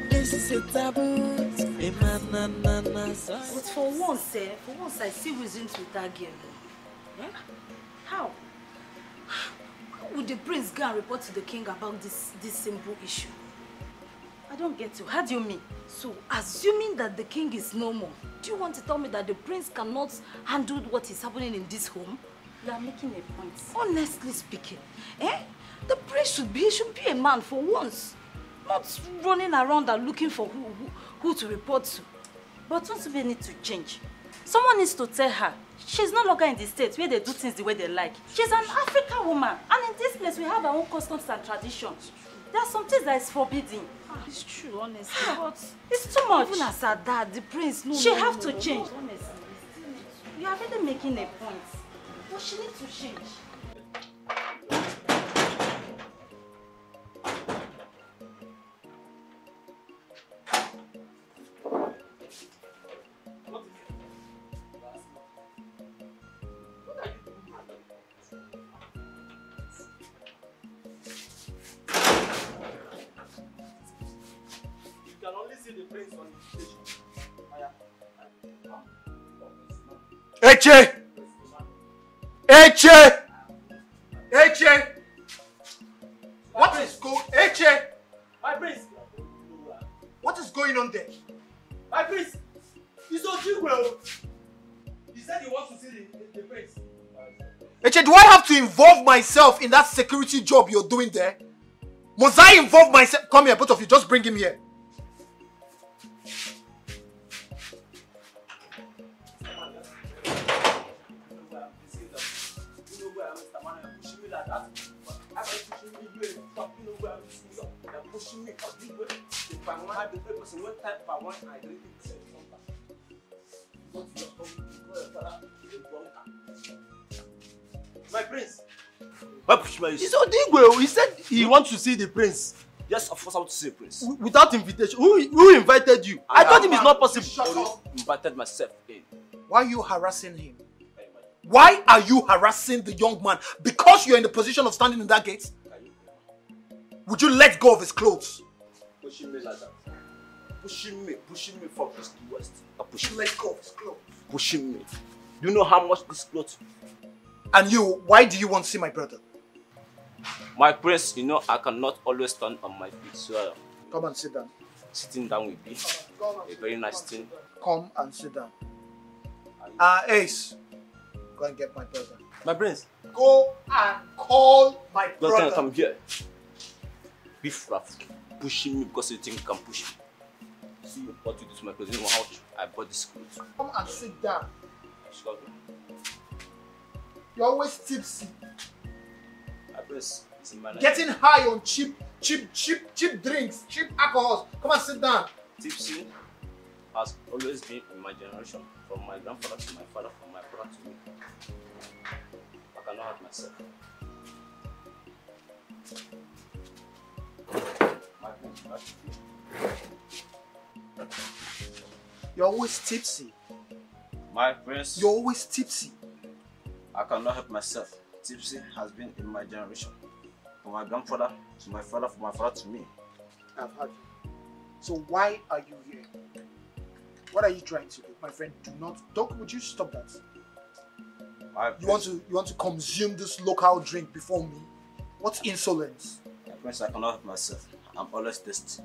This is a taboo. But for once I see reasons with that girl. Eh? How? How would the prince go and report to the king about this simple issue? I don't get you. How do you mean? So, assuming that the king is no more, do you want to tell me that the prince cannot handle what is happening in this home? You are making a point. Honestly speaking, the prince should be a man for once. Not running around and looking for who to report to. But once we need to change. Someone needs to tell her she's no longer in the state where they do things the way they like. She's an African woman. And in this place we have our own customs and traditions. There are some things that is forbidden. It's true, honestly. But it's too much. Even as her dad, the prince, she have to change. Honestly. You are really making a point. But she needs to change. Can only see the prince on the station. Eche! Eche! Eche! What is going on? Eche! My prince! What is going on there? My prince! He's so well. He said he wants to see the prince. Eche, do I have to involve myself in that security job you're doing there? Must I involve myself? Come here, both of you, just bring him here. My prince. He's so well. He said he wants to see the prince. Yes, of course I want to see the prince. Without invitation. Who invited you? I told him it's not possible. I invited myself in. Why are you harassing him? Why are you harassing the young man? Because you're in the position of standing in that gate? Would you let go of his clothes? Pushing me like that. Pushing me from east to west. Let go of his clothes. Pushing me. Do you know how much this clothes? And you, why do you want to see my brother? My prince, you know I cannot always stand on my feet, so come and sit down. Sitting down will be a very nice thing. Come and sit down. Ace, go and get my brother. My prince. Go and call my brother. Don't come here. Beef raft pushing me because you think you can push me. See what you do to my clothes. You know how I bought this clothes. Come and sit down. You're always tipsy. My prince is in my life. Getting high on cheap drinks, cheap alcohols. Come and sit down. Tipsy has always been in my generation. From my grandfather to my father, from my brother to me. I cannot help myself. You're always tipsy. My prince. You're always tipsy. I cannot help myself. Tipsy has been in my generation. From my grandfather to my father, from my father to me. I've heard you. So why are you here? What are you trying to do? My friend, do not talk. Would you stop that? You want to consume this local drink before me? What's insolence? My prince, I cannot help myself. I'm always thirsty.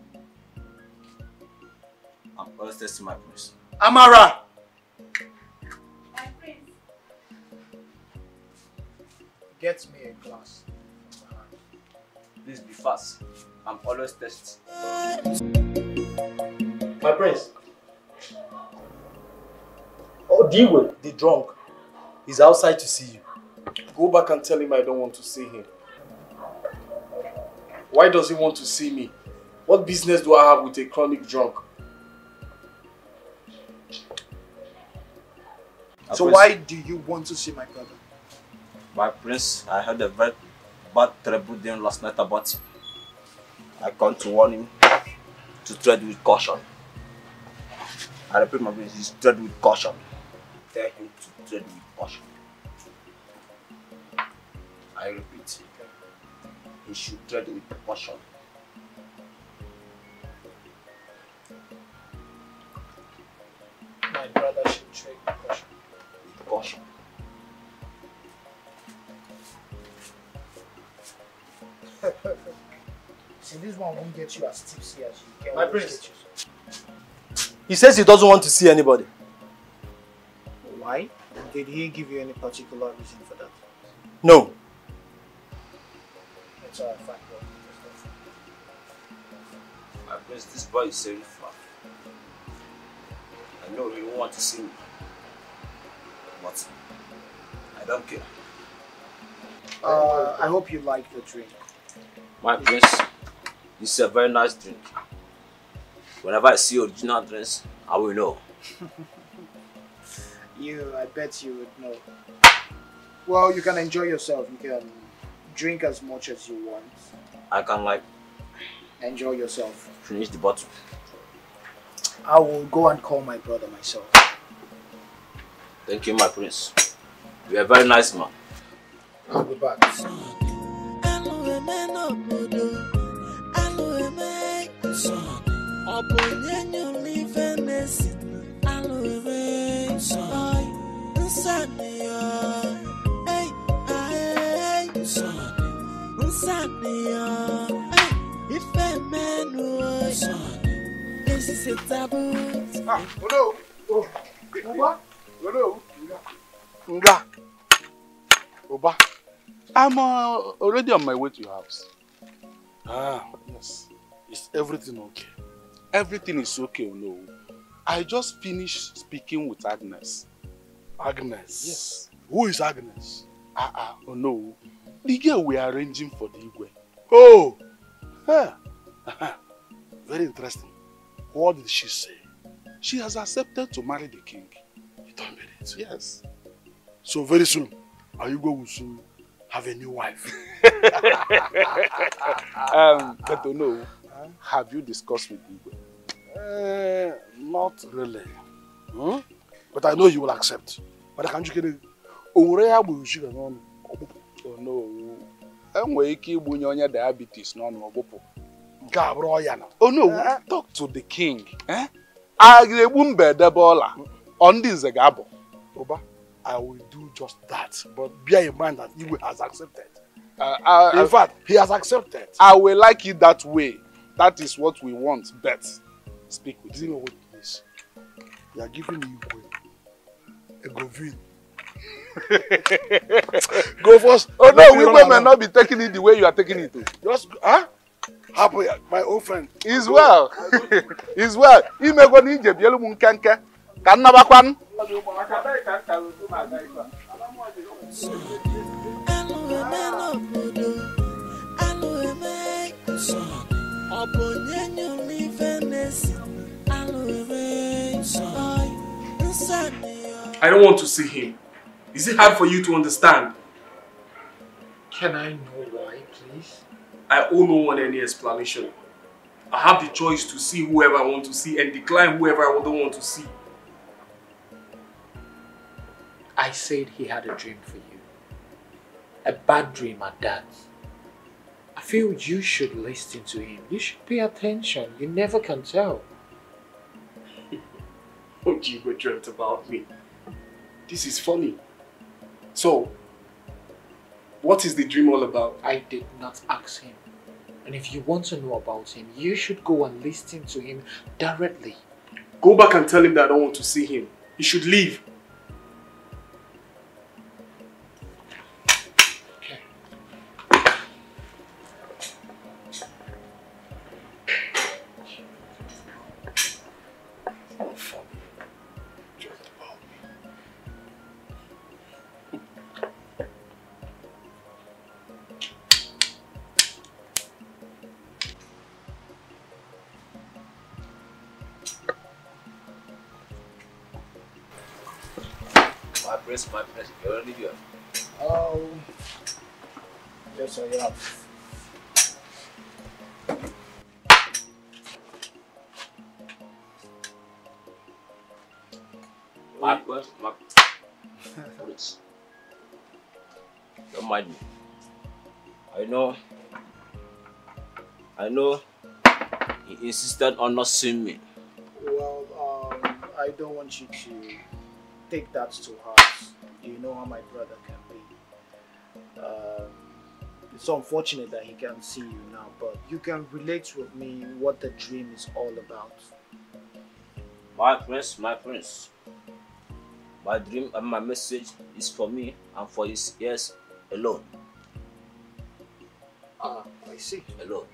I'm always thirsty, my prince. Amara! My prince. Get me a glass. Please be fast. I'm always thirsty. My prince. Oh, Diwe, the drunk, is outside to see you. Go back and tell him I don't want to see him. Why does he want to see me? What business do I have with a chronic drunk? So why do you want to see my brother? My prince, I heard a very bad terrible thing last night about him. I come to warn him to tread with caution. I repeat, my prince, he's tread with caution. Tell him to tread with caution. I repeat, he should tread with caution. My brother should tread with caution. With caution. See, this one won't get you as tipsy as you can. My prince. He says he doesn't want to see anybody. Why? Did he give you any particular reason for that? No. That's all fine. My prince, this boy is very far. I know he won't want to see me, but I don't care. I hope you like the drink. My prince, this is a very nice drink. Whenever I see original drinks, I will know. I bet you would know. Well, you can enjoy yourself. You can drink as much as you want. I can enjoy yourself. Finish the bottle. I will go and call my brother myself. Thank you, my prince. You're a very nice man. I'll be back. This is a taboo. Hello. Hello. Nga. Oba. I'm already on my way to your house. Ah, yes. Is everything okay? Everything is okay, no. I just finished speaking with Agnes. Agnes? Yes. Who is Agnes? Oh no. The girl we are arranging for the Igwe. Oh! Yeah. Very interesting. What did she say? She has accepted to marry the king. You don't mean it? Yes. So very soon, are you going to soon have a new wife? But no, have you discussed with Igwe? Not really. But I know you will accept. But I can't get it. Oh no. Enwere ike igbunye onye diabetes n'ọnụ ọgbụpụ. Oh no, talk to the king. A ga-egbu mbe edebe ọla. Ọ ndị nze ga-abụ. Oba, I will do just that. But bear in mind that Igwe has accepted. In fact, he has accepted. I will like it that way. That is what we want. But speak with him. You know what it is? You are giving Igwe a govin. Go first. Oh no, we may not be taking it the way you are taking it. Just, happy, my old friend. Is well. Is well. You may go to Egypt. You will kanke. Can never come. I don't want to see him. Is it hard for you to understand? Can I know why, please? I owe no one any explanation. I have the choice to see whoever I want to see and decline whoever I don't want to see. I said he had a dream for you. A bad dream at that. I feel you should listen to him. You should pay attention. You never can tell. What you were dreamt about me? This is funny. So, what is the dream all about? I did not ask him. And if you want to know about him, you should go and listen to him directly. Go back and tell him that I don't want to see him. He should leave. My press, you're already here. Oh, yes I am. My press. Don't mind me. I know he insisted on not seeing me. Well, I don't want you to take that to heart. You know how my brother can be. It's unfortunate that he can't see you now, but you can relate with me what the dream is all about. My prince. My dream and my message is for me and for his ears alone. Ah, I see. Alone.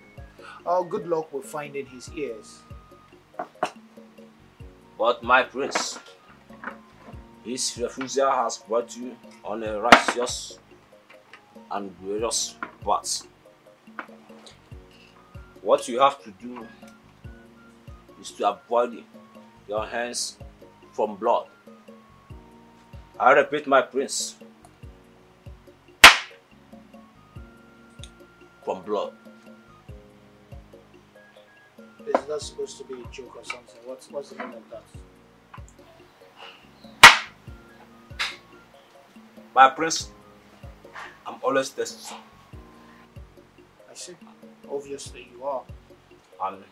Oh, good luck with finding his ears. But my prince, his refusal has brought you on a righteous and glorious path. What you have to do is to avoid your hands from blood. I repeat, my prince, from blood. Is that supposed to be a joke or something? What's the meaning of that? My prince, I'm always tested. I see. Obviously you are. And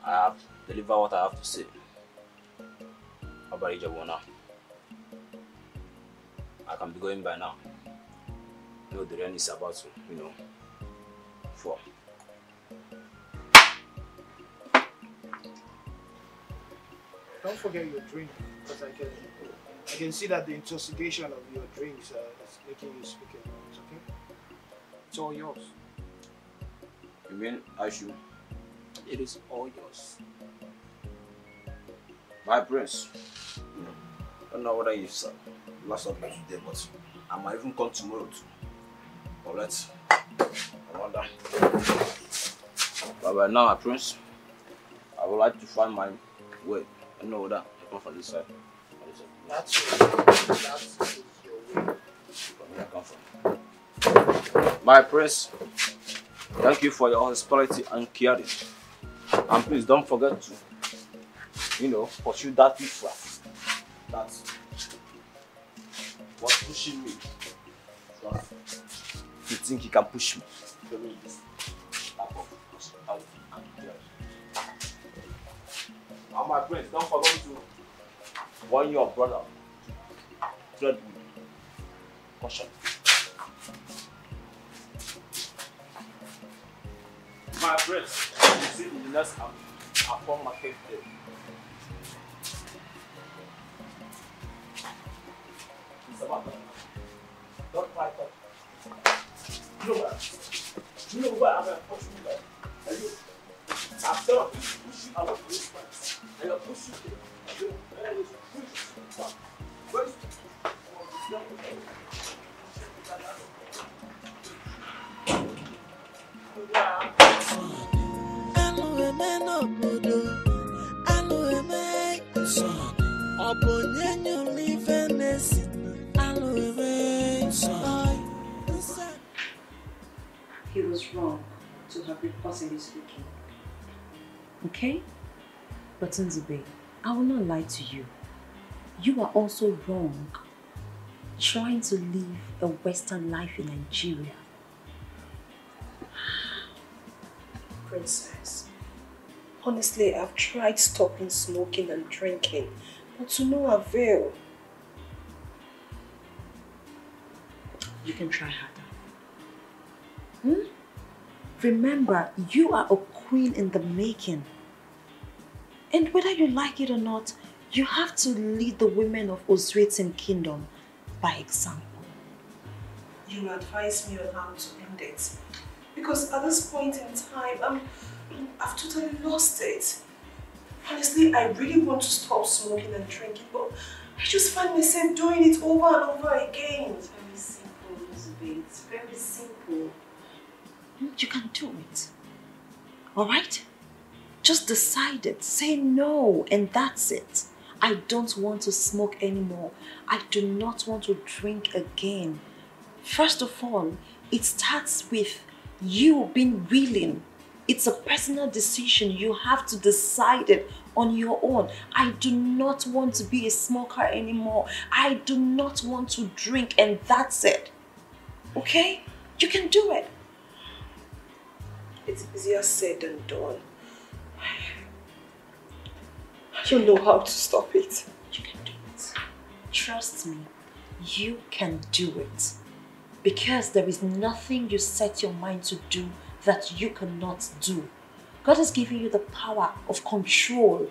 I have to deliver what I have to say. About Ijabona. I can be going by now. The rain is about to, fall. Don't forget your drink, because I can see that the intoxication of your drinks is making you speak a lot, okay? It's all yours. You mean I should? It is all yours. My prince, I don't know whether you said last of today, but I might even come tomorrow too. But I wonder. But right now, my prince, I would like to find my way. I don't know whether I come from this side. That's your way. From where I come from. My prince, thank you for your hospitality and caring. And please don't forget to, pursue that people that was pushing me. So you think he can push me? Show me this type of hospitality and caring. And my friends, don't forget to warn your brother to tread with caution. My friends, you see in the next I form my cake there. It's about that. Don't try to. You know what? I'm going to push you back. And you, after I push you, I want to push back. And I push you there. And you push back. First, he was wrong to have reported this weekend. Okay? But Nzube, I will not lie to you. You are also wrong trying to live a Western life in Nigeria Princess. Honestly, I've tried stopping smoking and drinking, but to no avail. You can try harder. Remember, you are a queen in the making. And whether you like it or not, you have to lead the women of Ozwetim Kingdom by example. You advise me on how to end it. Because at this point in time, I've totally lost it. Honestly, I really want to stop smoking and drinking, but I just find myself doing it over and over again. It's very simple, Elizabeth. It's very simple. You can do it. Alright? Just decide it. Say no, and that's it. I don't want to smoke anymore. I do not want to drink again. First of all, it starts with you being willing. It's a personal decision. You have to decide it on your own. I do not want to be a smoker anymore. I do not want to drink, and that's it. Okay? You can do it. It's easier said than done. I don't know how to stop it. You can do it. Trust me, you can do it. Because there is nothing you set your mind to do that you cannot do. God has given you the power of control.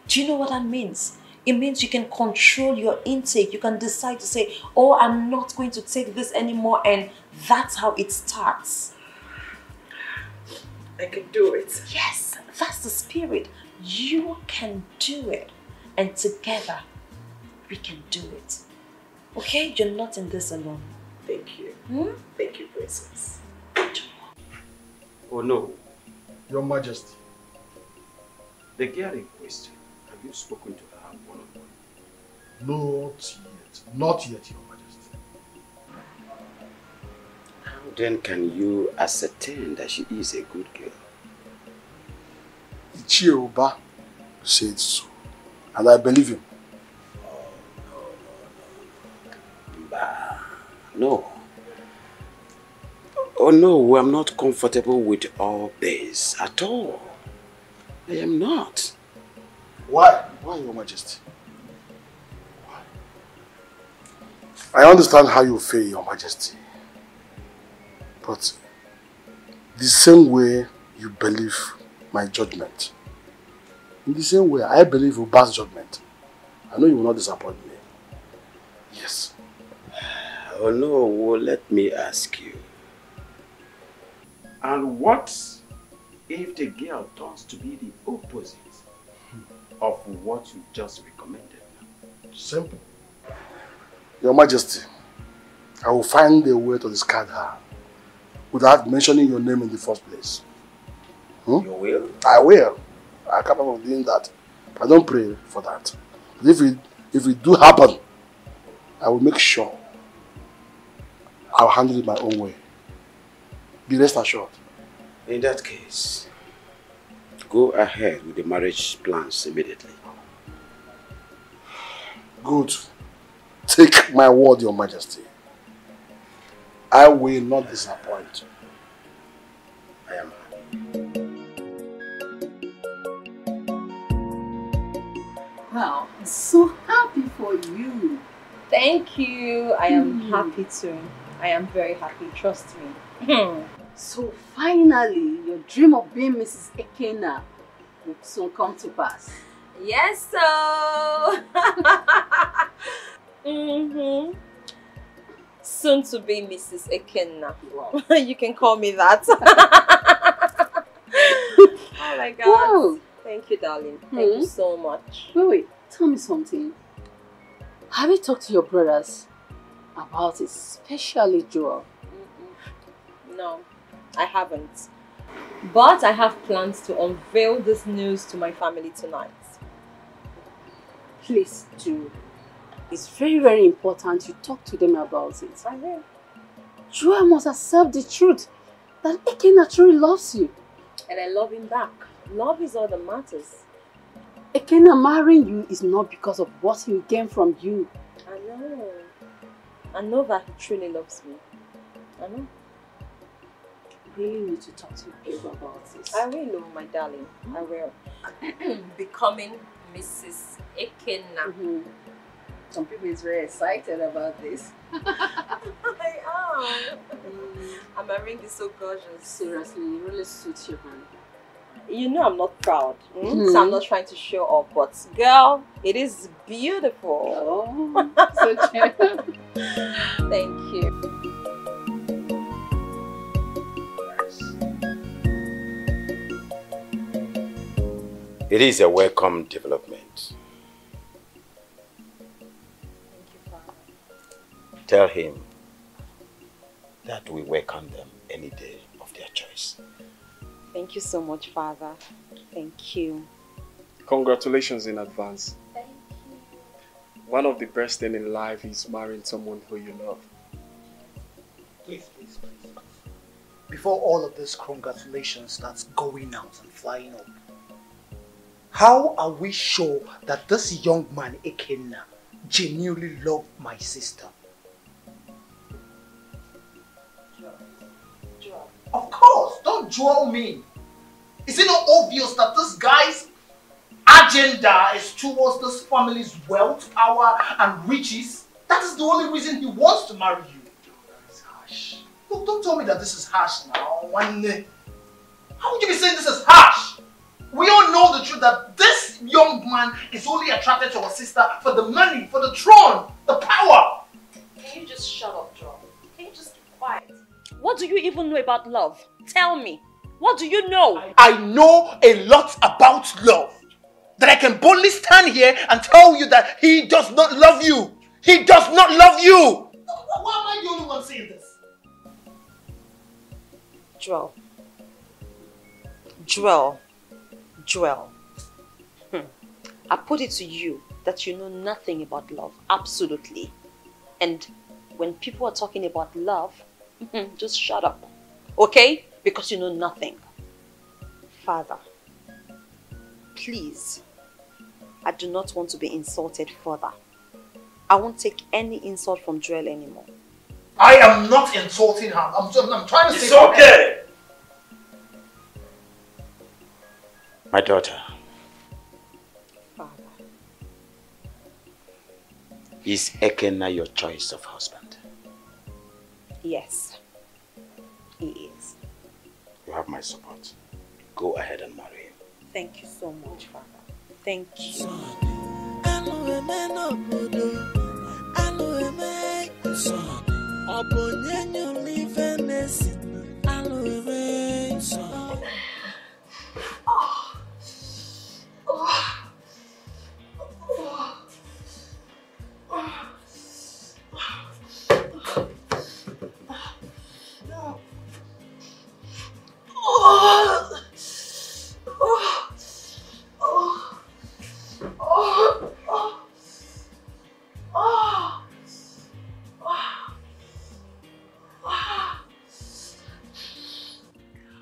Do you know what that means? It means you can control your intake. You can decide to say, oh, I'm not going to take this anymore, and that's how it starts. I can do it. Yes, that's the spirit. You can do it. And together, we can do it. Okay? You're not in this alone. Thank you. Thank you, Princess. Oh no. Your Majesty. The girl in question, have you spoken to her one-on-one? Not yet. Not yet, Your Majesty. How then can you ascertain that she is a good girl? Chioba said so, and I believe him. No. Oh no, I'm not comfortable with all this at all. I am not. Why? Why, Your Majesty? Why? I understand how you feel, Your Majesty. But the same way you believe my judgment, in the same way I believe Uba's judgment, I know you will not disappoint me. Yes. Oh no, well, let me ask you. And what if the girl turns to be the opposite of what you just recommended? Simple. Your Majesty, I will find a way to discard her without mentioning your name in the first place. You will? I will. I'm capable of doing that. I don't pray for that. But if it do happen, I will make sure I'll handle it my own way. Be rest assured. In that case, go ahead with the marriage plans immediately. Good. Take my word, Your Majesty. I will not disappoint. I am happy. Wow, I'm so happy for you. Thank you. I am happy too. I am very happy, trust me. So finally, your dream of being Mrs. Ekena will soon come to pass. Yes, so. Soon to be Mrs. Ekena. Wow. You can call me that. Oh my God. Wow. Thank you, darling. Thank you so much. Wait, tell me something. Have you talked to your brothers about it, especially Joel? No, I haven't. But I have plans to unveil this news to my family tonight. Please do. It's very, very important you talk to them about it. I will. Joel must accept the truth that Ekena truly loves you. And I love him back. Love is all that matters. Ekena marrying you is not because of what he will gain from you. I know. I know that he truly loves me. I know. really need to talk to you about this. I will, my darling. I will. Becoming Mrs. Ekenna. Some people is very excited about this. I am. And my ring is so gorgeous. Seriously, it really suits your hand. You know I'm not proud, so I'm not trying to show off, but girl, it is beautiful. Oh, so gentle. Thank you. It is a welcome development. Thank you, Father. Tell him that we welcome them any day of their choice. Thank you so much, Father. Thank you. Congratulations in advance. Thank you. One of the best things in life is marrying someone who you love. Please. Before all of this congratulations starts going out and flying up, how are we sure that this young man, Ekenna, genuinely loved my sister? Of course, don't draw me. Is it not obvious that this guy's agenda is towards this family's wealth, power, and riches? That is the only reason he wants to marry you. That is harsh. Look, don't tell me that this is harsh now. How would you be saying this is harsh? We all know the truth that this young man is only attracted to our sister for the money, for the throne, the power. Can you just shut up, John? Can you just keep quiet? What do you even know about love? Tell me. What do you know? I know a lot about love. That I can boldly stand here and tell you that he does not love you. He does not love you. Why am I the only one saying this? Joel. I put it to you that you know nothing about love. Absolutely. And when people are talking about love, just shut up. Okay? Because you know nothing. Father, please, I do not want to be insulted further. I won't take any insult from Joel anymore. I am not insulting her. I'm trying to say... It's okay! My daughter. Father. Is Ekenna your choice of husband? Yes, he is. You have my support. Go ahead and marry him. Thank you so much, Father. Thank you.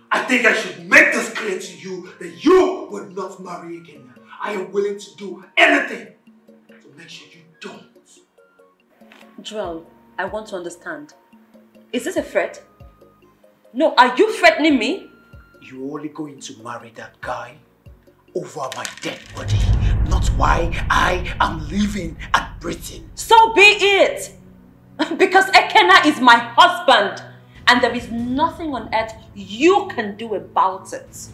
I think I should make this clear to you that you would not marry again. I am willing to do anything to make sure you don't. Joel, I want to understand. Is this a threat? No, are you threatening me? You're only going to marry that guy over my dead body, not why I am living and breathing. So be it! Because Ekenna is my husband, and there is nothing on earth you can do about it.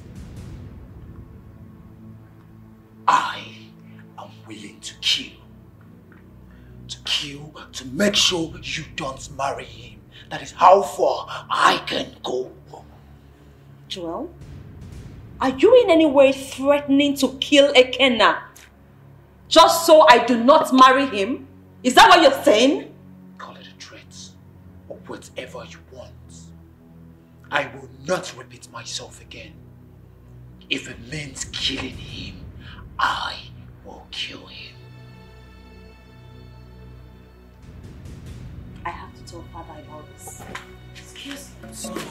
I am willing to kill. To make sure you don't marry him. That is how far I can go. Joel, are you in any way threatening to kill Ekenna? Just so I do not marry him? Is that what you're saying? Call it a threat or whatever you want. I will not repeat myself again. If it means killing him, I will kill him. I have to tell Father about this. Excuse me.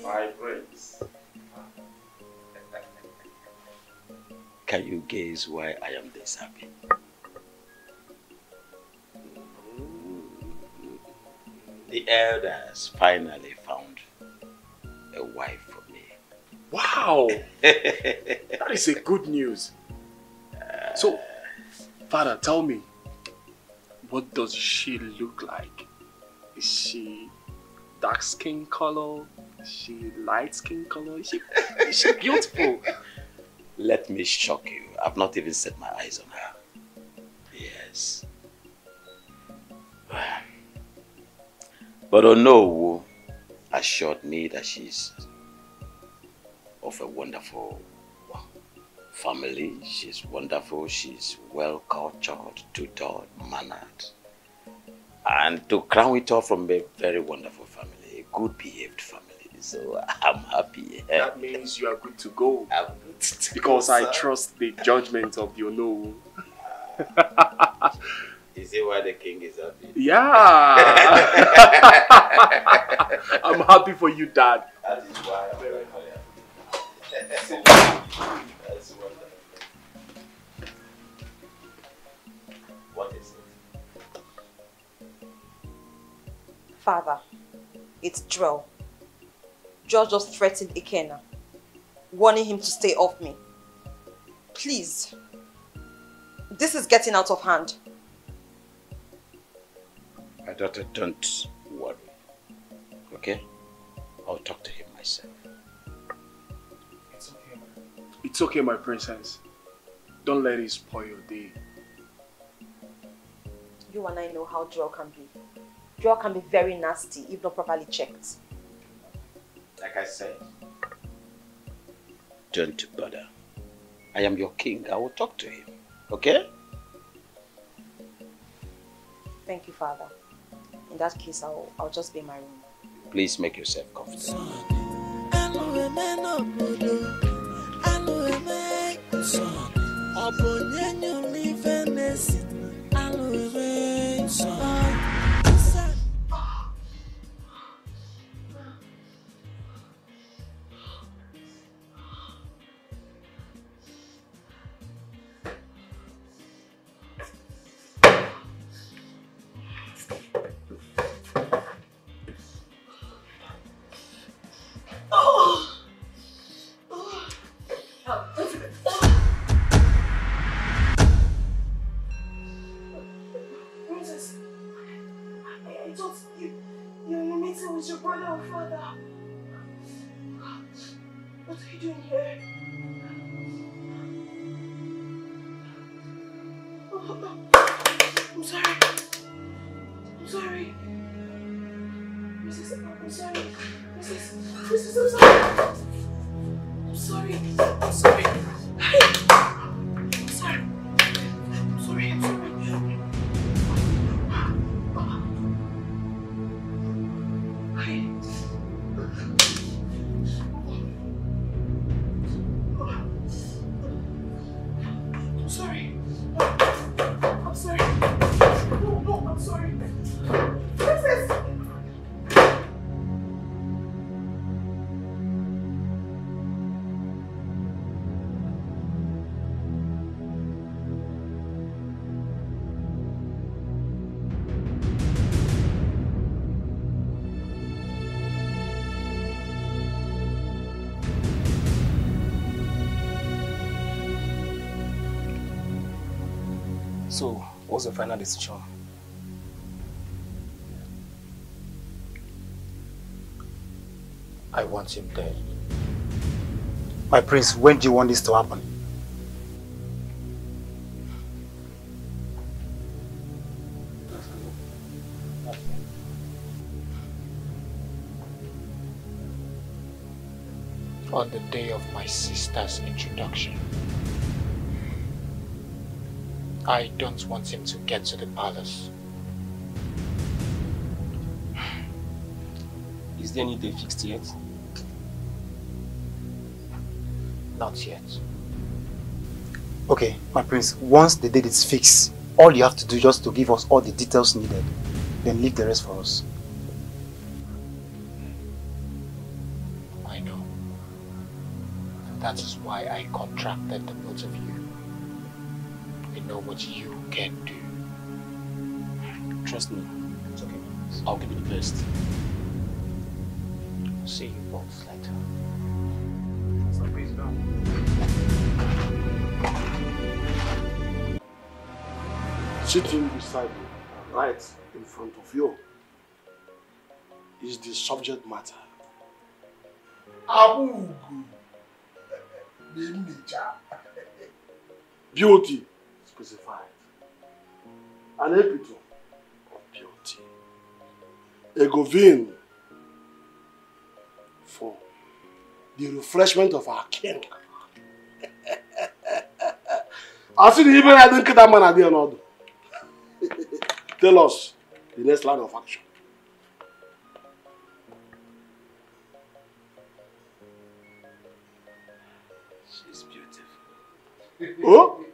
My prince. Can you guess why I am this happy? The elders finally found a wife for me. Wow! That is a good news. So, Father, tell me, what does she look like? Is she dark skin color? Is she light skin color? Is she beautiful? Let me shock you. I've not even set my eyes on her. Yes. But Onowu assured me that she's of a wonderful family. She's wonderful. She's well cultured, tutored, mannered. And to crown it off, from a very wonderful family, a good behaved family. So I'm happy. That means you are good to go. Because I trust the judgment of the Onowu. Is it why the king is happy? Yeah. I'm happy for you, Dad. That is why I'm very happy. That's wonderful. What is it? Father, it's Joel. Joel just threatened Ikenna, warning him to stay off me. Please. This is getting out of hand. My daughter, don't worry. Okay? I'll talk to him myself. It's okay. It's okay, my princess. Don't let it spoil your day. You and I know how Joel can be. Joel can be very nasty if not properly checked. Like I said, don't bother. I am your king. I will talk to him. Okay? Thank you, Father. In that case, I'll just be in my room. Please make yourself comfortable. Princess, I thought you were in a meeting with your brother or father. What are you doing here? I'm sorry. I'm sorry. Princess, I'm sorry. Princess, I'm sorry. I'm sorry. I'm sorry. I'm sorry. I'm sorry. I'm sorry. I'm sorry. I'm sorry. No, I'm sorry. Princess! So, what's the final decision? I want him dead. My prince, when do you want this to happen? On the day of my sister's introduction. I don't want him to get to the palace. Is there any day fixed yet? Not yet. Okay, my prince, once the date is fixed, all you have to do is just to give us all the details needed, then leave the rest for us. I know. And that is why I contracted the both of you. I know what you can do. Trust me. It's okay. I'll give you the best. See you both later. Sitting beside you, right in front of you, is the subject matter. Beauty specified. An epitome of beauty. A govin for the refreshment of our king. I see the even I didn't get that man at the end. Tell us the next line of action. She's beautiful. Oh?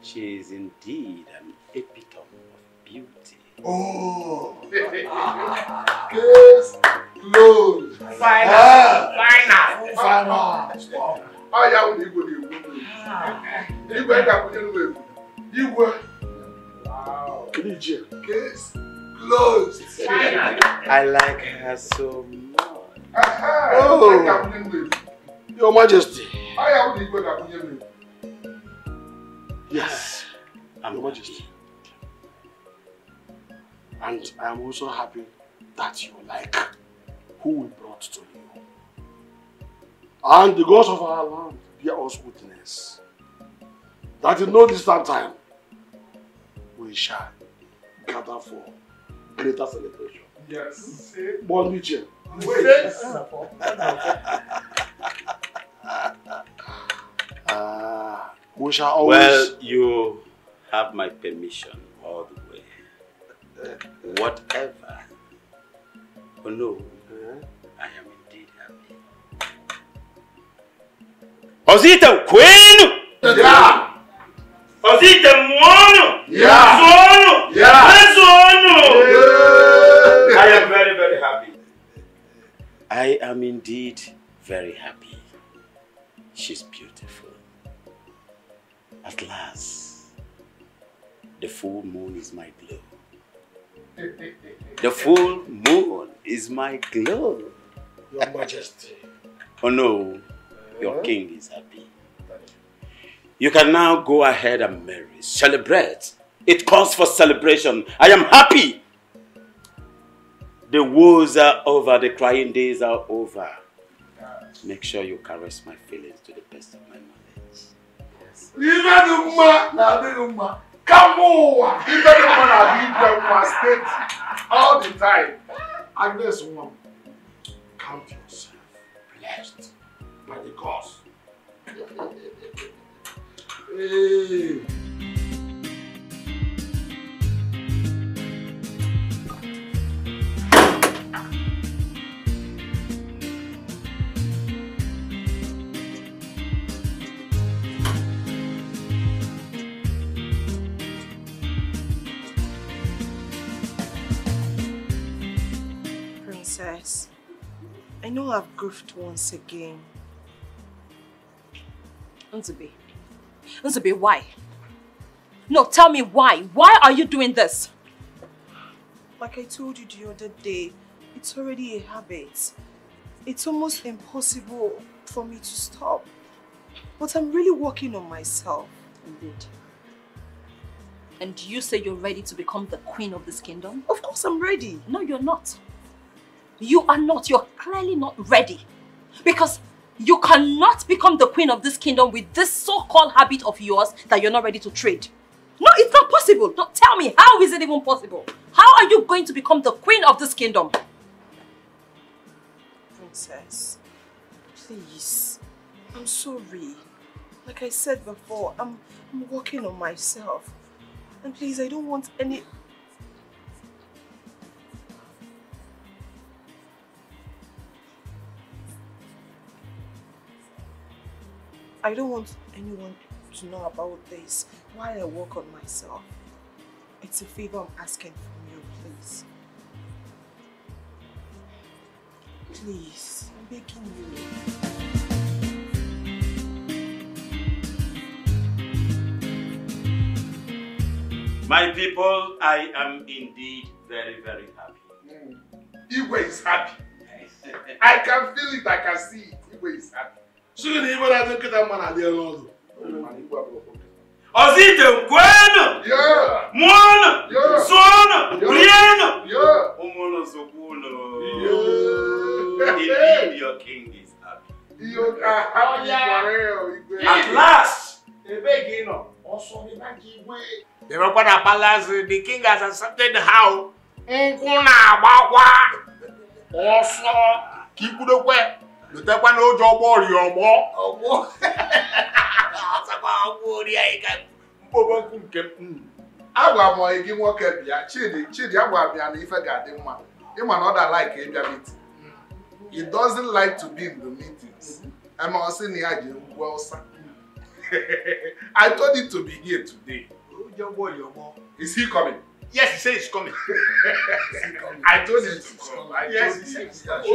She is indeed an epitome of beauty. Oh! Case closed. Final. Stop. How you would you go? Wow. Case closed. I like her so much. Oh, Your Majesty. How you would you? Yes, Your Majesty. And I am also happy that you like who we brought to you. And the gods of our land bear us witness that in no distant time we shall gather for greater celebration. Yes. Bon Michel. We shall always... Well, you have my permission all the way. Whatever. Oh no, I am indeed happy. Osita Queen! Yeah! Osita Mono! Yeah! Sono! Yeah! Sono! I am very, very happy. I am indeed very happy. She's beautiful. At last, the full moon is my glow. The full moon is my glow. Your Majesty. Oh no, your king is happy. You can now go ahead and marry, celebrate. It calls for celebration. I am happy. The woes are over, the crying days are over. Make sure you caress my feelings to the best of my knowledge. Come on! State all the time. Agnes, woman, count yourself blessed by the gods. Hey. Princess, I know I've goofed once again. Nzube, why? No, tell me why. Why are you doing this? Like I told you the other day, it's already a habit. It's almost impossible for me to stop. But I'm really working on myself. Indeed. And you say you're ready to become the queen of this kingdom? Of course I'm ready. No, you're not. You are not. You're clearly not ready. Because you cannot become the queen of this kingdom with this so-called habit of yours that you're not ready to trade. No, it's not possible. Don't tell me. How is it even possible? How are you going to become the queen of this kingdom? Princess, please. I'm sorry. Like I said before, I'm working on myself. And please, I don't want any... I don't want anyone to know about this while I work on myself. It's a favor I'm asking from you, please. Please, I'm begging you. My people, I am indeed very, very happy. Igwe is happy. I can feel it, I can see it. Igwe is happy. Soon even I don't get that man at the end. Ozite kwenu! Yeah! Mwana! Yeah! Sono! Brieno! Yeah! Omono sokuno! Indeed, your king is happy. You are happy for real, At last! The Rwanda Palace, the king has accepted how Nkuna Bawa also Kikudokwe, the Tapan Ojo Bori or more. Agwa mo igi mo ke bia chidi agwa bia na ife ga dey mma. Him another like e bia meeting. He doesn't like to be in the meetings. I'm also near Welsa. I told him to be here today. Is he coming? Yes, he said he's coming. I told him to come. Yes, he said he's coming.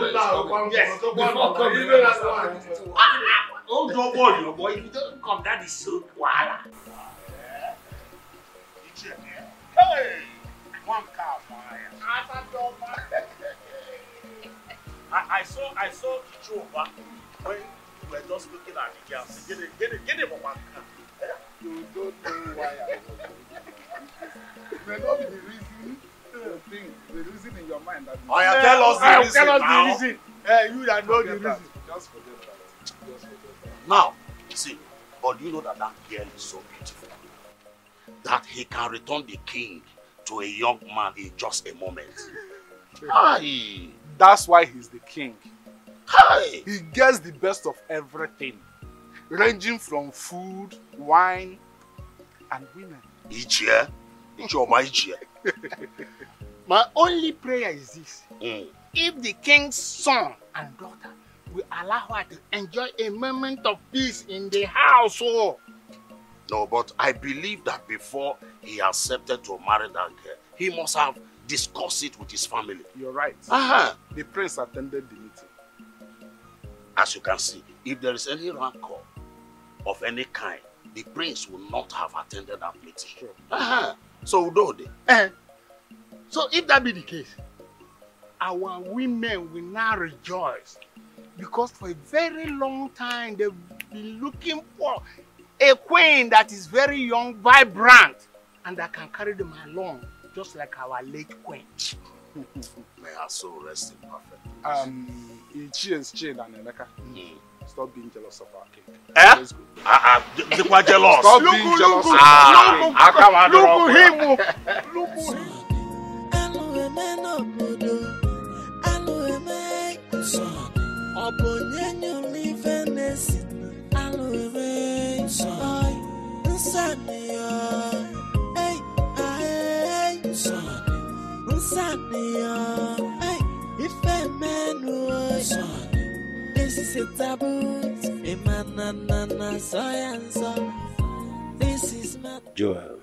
Don't worry, your boy. If you don't come, that is so wild. Hey, one car fire. I saw Kichoba when we were just looking at the girls. Get it for one car. You don't know why I it may not be the reason in your mind that tell us the reason. Tell us the reason. You that know the reason. Just forget that. Now, see, but you know that girl is so beautiful that he can return the king to a young man in just a moment. Aye. That's why he's the king. Aye. He gets the best of everything, ranging from food, wine, and women. Each year. My only prayer is this. If the king's son and daughter will allow her to enjoy a moment of peace in the household. No, but I believe that before he accepted to marry that girl, he must have discussed it with his family. You're right. The prince attended the meeting. As you can see, if there is any rancor of any kind, the prince will not have attended that meeting. Sure. So, so if that be the case, our women will now rejoice because for a very long time they've been looking for a queen that is very young, vibrant, and that can carry them along, just like our late queen. May her soul rest in perfect peace. Ichi and Emeka. Stop being jealous of our king. Let's go. They were jealous. Stop being jealous of our king. Look at him. This is a taboo. This is my Joel.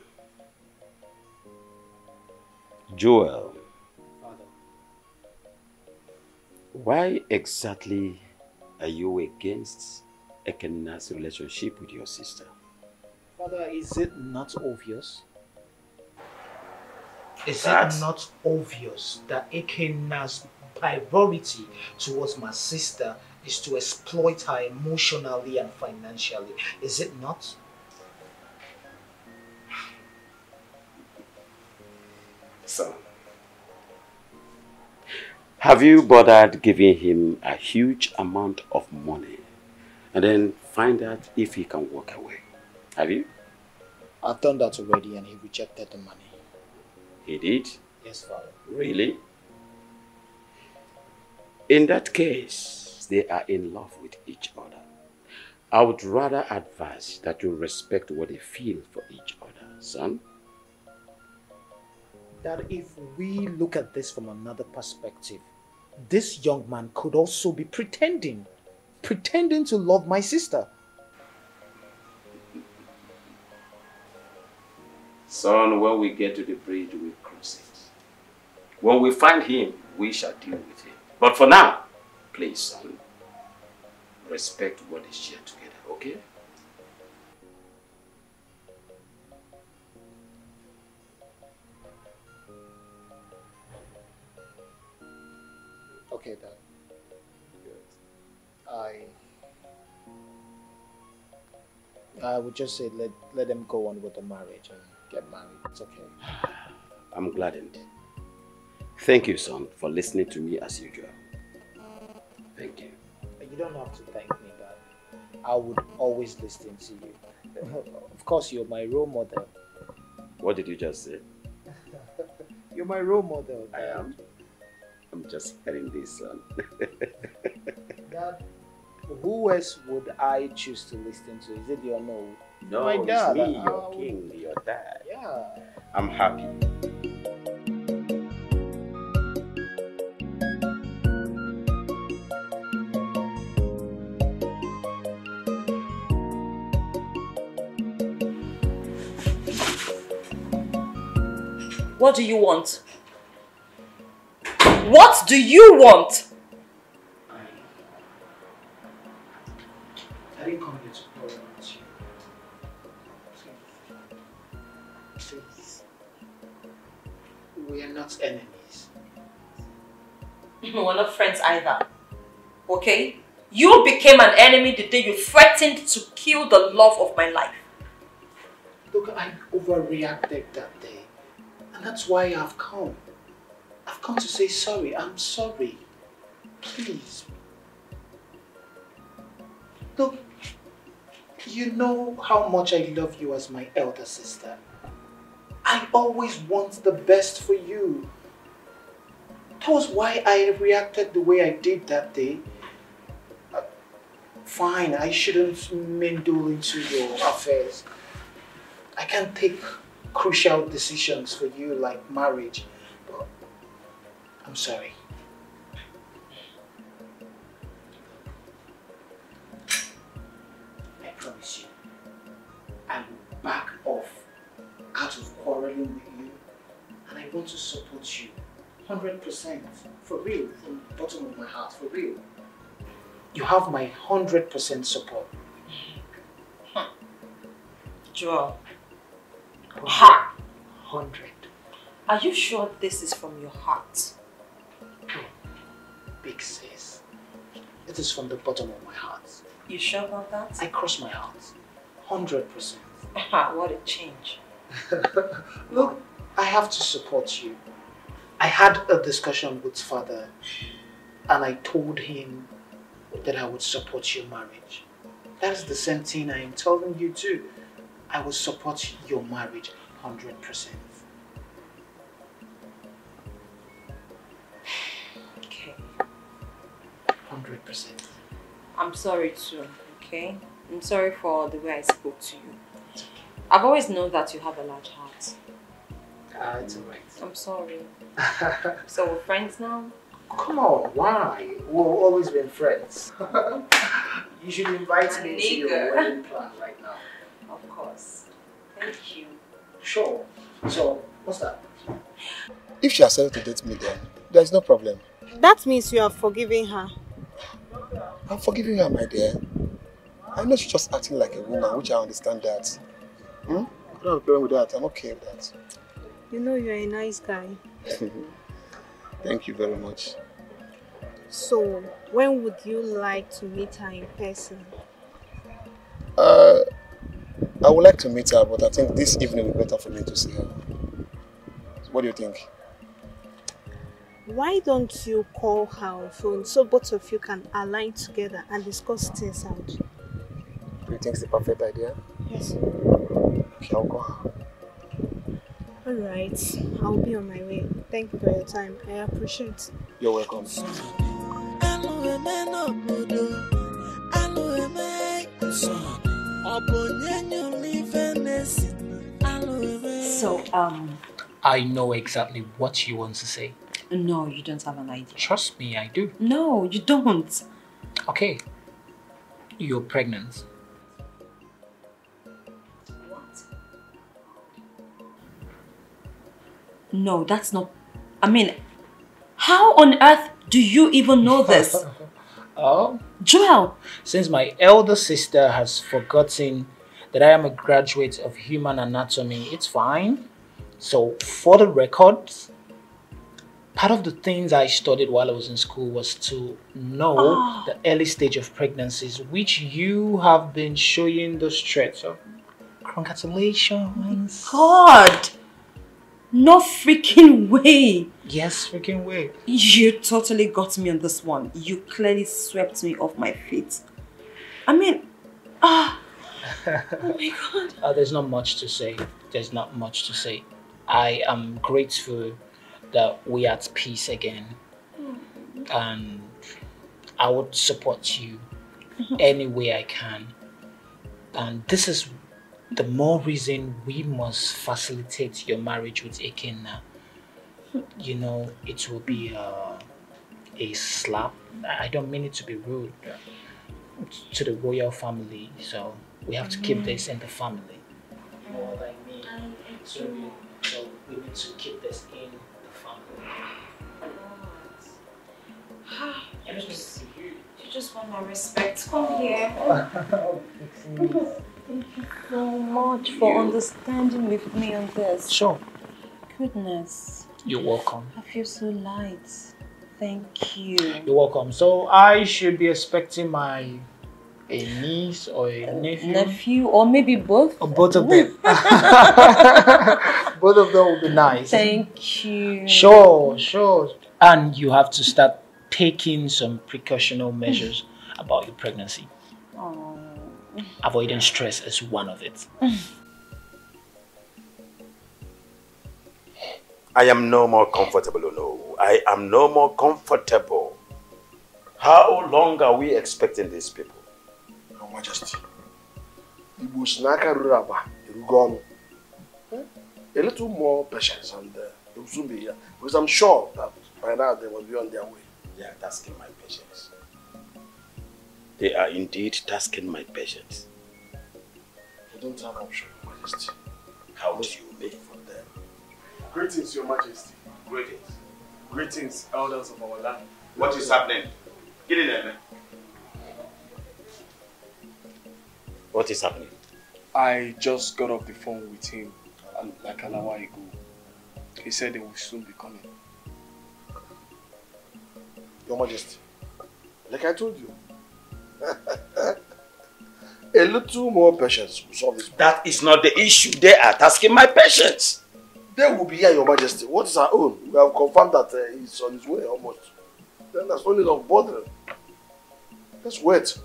Father. Why exactly are you against Ekena's relationship with your sister? Father, is it not obvious? Is it not obvious that Ekena's priority towards my sister is to exploit her emotionally and financially? Is it not? Son, have you bothered giving him a huge amount of money and then find out if he can walk away? Have you? I've done that already and he rejected the money. He did? Yes, Father. Really? In that case, they are in love with each other. I would rather advise that you respect what they feel for each other, son. That if we look at this from another perspective, this young man could also be pretending to love my sister. Son, when we get to the bridge, we cross it. When we find him, we shall deal with him. But for now, please, son, respect what is shared together, okay? okay, Dad. Good. I would just say let them go on with the marriage and get married. It's okay. I'm gladdened. Thank you, son, for listening to me as usual. Thank you. You don't have to thank me, Dad. I would always listen to you. Of course, you're my role model. What did you just say? You're my role model. Dad. I am. I'm just hearing this, son. Dad, who else would I choose to listen to? Is it your no? No, my dad. It's me, your king, your dad. Yeah. I'm happy. What do you want? What do you want? I didn't come here to quarrel with you. Please. We are not enemies. We're not friends either. Okay? You became an enemy the day you threatened to kill the love of my life. Look, I overreacted that day. And that's why I've come. I've come to say sorry. I'm sorry. Please. Look, you know how much I love you as my elder sister. I always want the best for you. That was why I reacted the way I did that day. Fine, I shouldn't meddle into your affairs. I can't take crucial decisions for you like marriage, but I'm sorry. I promise you, I will back off out of quarreling with you, and I want to support you 100%, for real, from the bottom of my heart, for real. You have my 100% support. Joel. 100. Are you sure this is from your heart? Big sis. It is from the bottom of my heart. You sure about that? I cross my heart. 100%. What a change. Look, I have to support you. I had a discussion with father and I told him that I would support your marriage. That is the same thing I am telling you too. I will support your marriage 100%. Okay. 100%. I'm sorry too, okay? I'm sorry for the way I spoke to you. I've always known that you have a large heart. It's alright. I'm sorry. So we're friends now? Come on, why? We've always been friends. You should invite me to your wedding plan right now. Of course. Thank you. Sure. So, what's that? If she accepts to date me then, there's no problem. That means you are forgiving her. I'm forgiving her, my dear. I know she's just acting like a woman, which I understand that. I don't have a problem with that. I'm okay with that. You know you're a nice guy. Thank you very much. So, when would you like to meet her in person? I would like to meet her, but I think this evening will be better for me to see her. What do you think? Why don't you call her on phone so both of you can align together and discuss things out? Do you think it's the perfect idea? Yes. Okay, I'll call her. Alright, I'll be on my way. Thank you for your time. I appreciate it. You're welcome. So, I know exactly what you want to say. No, you don't have an idea. Trust me, I do. No, you don't. Okay. You're pregnant. No, that's not... I mean, how on earth do you even know this? Oh? Joel! Since my elder sister has forgotten that I am a graduate of human anatomy, it's fine. So, for the record, Part of the things I studied while I was in school was to know the early stage of pregnancies, which you have been showing those traits of. Congratulations. God! No freaking way. Yes, freaking way. You totally got me on this one. You clearly swept me off my feet. I mean, oh my God. There's not much to say. There's not much to say. I am grateful that we are at peace again. And I would support you any way I can. And this is the more reason we must facilitate your marriage with Ekenna. You know, it will be a slap. I don't mean it to be rude to the royal family, so we have to keep this in the family. You know what I mean? So we need to keep this in the family. You just want my respect. Come here. Thank you so much for understanding with me on this. Sure. Goodness. You're welcome. I feel so light. Thank you. You're welcome. So I should be expecting a niece or a nephew? Nephew, or maybe both. Or both of them. Both of them will be nice. Thank you. Sure. And you have to start taking some precautionary measures about your pregnancy. Oh. Avoiding stress is one of it. I am no more comfortable, no. I am no more comfortable. How long are we expecting these people? Your Majesty, a little more patience and they will soon be here. Because I'm sure that by now they will be on their way. They are tasking my patience. They are indeed tasking my patience. I don't have option, Your Majesty. How do you make for them? Greetings, Your Majesty. Greetings. Greetings, elders of our land. What is happening? Get in there, man. What is happening? I just got off the phone with him like an hour ago. He said they will soon be coming. Your Majesty, like I told you, a little more patience will solve this problem. That is not the issue. They are tasking my patience. They will be here, Your Majesty. What is our own? We have confirmed that he's on his way almost. Then there's only no bothering. Let's wait.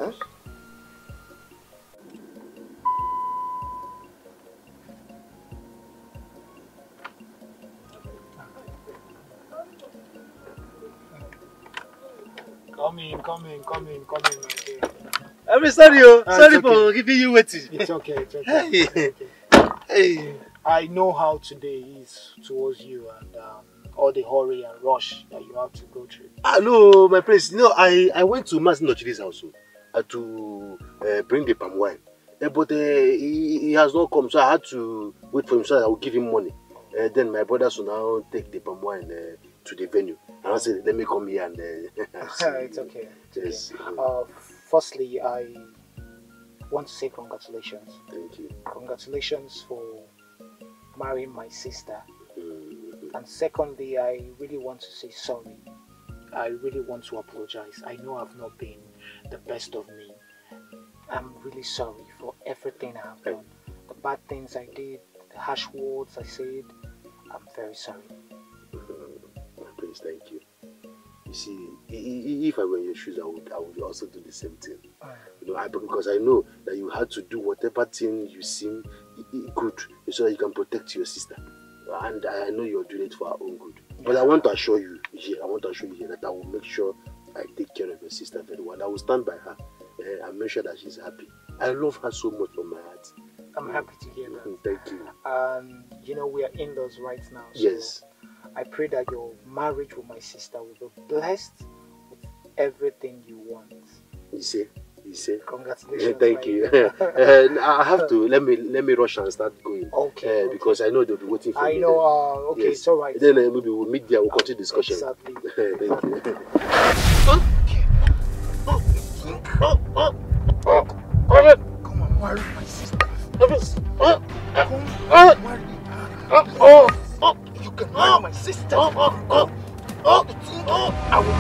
Yes? Come in, my dear. I'm sorry for giving you waiting. It's okay. Hey. I know how today is towards you and all the hurry and rush that you have to go through. No, my prince. No, I went to Master Nochiri's house to bring the palm wine. But he has not come, so I had to wait for him so that I will give him money. Then my brothers will now take the palm wine to the venue. And I said, let me come here and... It's okay. Yes. Firstly, I want to say congratulations. Thank you. Congratulations for marrying my sister. And secondly, I really want to say sorry. I really want to apologize. I know I've not been the best of me. I'm really sorry for everything I have done. The bad things I did, the harsh words I said. I'm very sorry. Please, thank you. You see, if I were in your shoes, I would also do the same thing. You know, because I know that you had to do whatever thing you seem good so that you can protect your sister. And I know you're doing it for our own good. But I want to assure you here, that I will make sure I take care of your sister very well. I will stand by her and make sure that she's happy. I love her so much from my heart. I'm happy to hear that. Thank you. You know, we are indoors right now. So yes. I pray that your marriage with my sister will be blessed with everything you want. You see? Congratulations. Thank you. I have to let me rush and start going. Okay. Because I know they'll be waiting for me. I know. Okay, yes. It's all right. Then maybe we'll meet there. We'll continue discussion. Exactly. Thank you. Come on, marry my sister. Come on, marry her. You can marry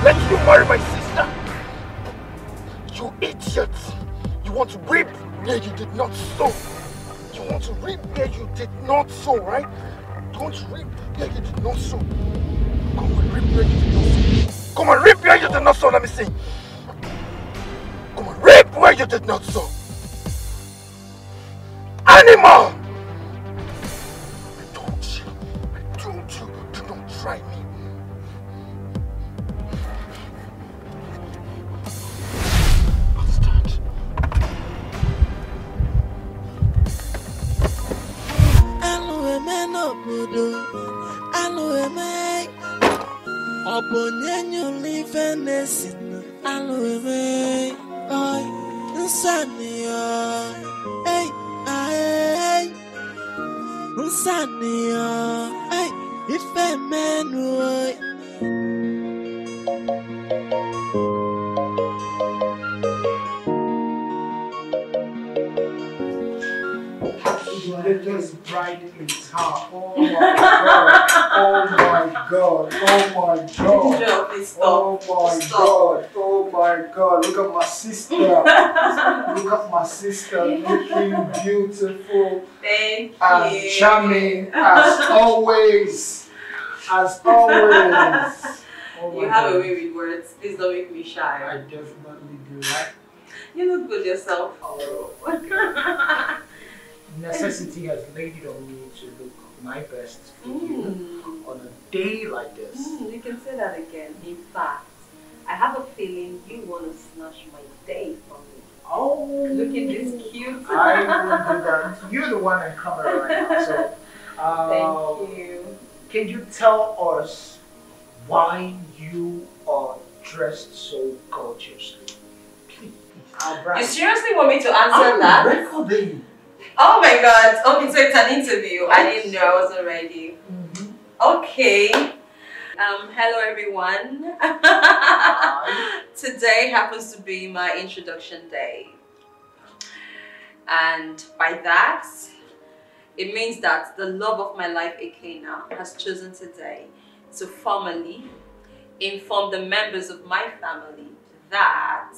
let you marry my sister? You idiot! You want to reap where you did not sow. You want to reap where you did not sow, right? You want to reap where you did not sow. Come and reap where you did not sow. Come and reap where you did not sow, let me see. Come and reap where you did not sow. Animal! I told you, do not try me. Just bright in town. Oh my god. Oh my god. Oh my god. Joe, please stop. Oh my god. Oh my god. Look at my sister. Look at my sister looking beautiful. Thank and you. Charming as always. As always. Oh You have a way with words. Please don't make me shy. I definitely do, right? You look good yourself. Necessity has laid it on me to look my best for you on a day like this. You can say that again. In fact, I have a feeling you want to snatch my day from me. Oh, looking this cute. I will do that. You're the one on camera right now, so thank you. Can you tell us why you are dressed so gorgeously? Please. You seriously want me to answer that? Recording. Oh my god. Okay, so it's an interview. I didn't know, I wasn't ready. Okay. Hello everyone. Today happens to be my introduction day. And by that, it means that the love of my life, Ekena, has chosen today to formally inform the members of my family that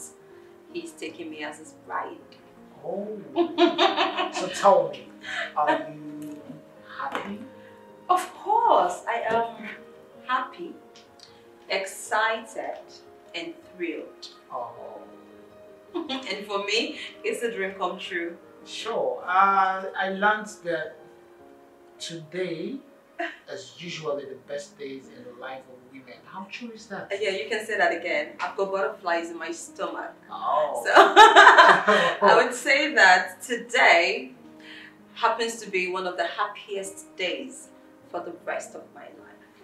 he's taking me as his bride. Oh. So tell me, are you happy? Of course, I am happy, excited, and thrilled. Oh. And for me, it's a dream come true. Sure. I learned that today is usually the best days in the life of women. How true is that? Yeah, you can say that again. I've got butterflies in my stomach. Oh. So I would say that today happens to be one of the happiest days for the rest of my life.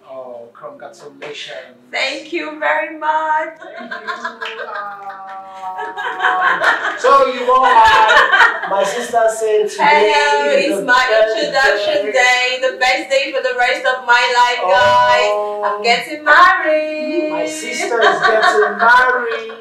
Oh, congratulations. Thank you very much. Thank you. So you all had my sister saying today. Hello, it's my introduction day, the best day for the rest of my life, guys. I'm getting married. My sister is getting married.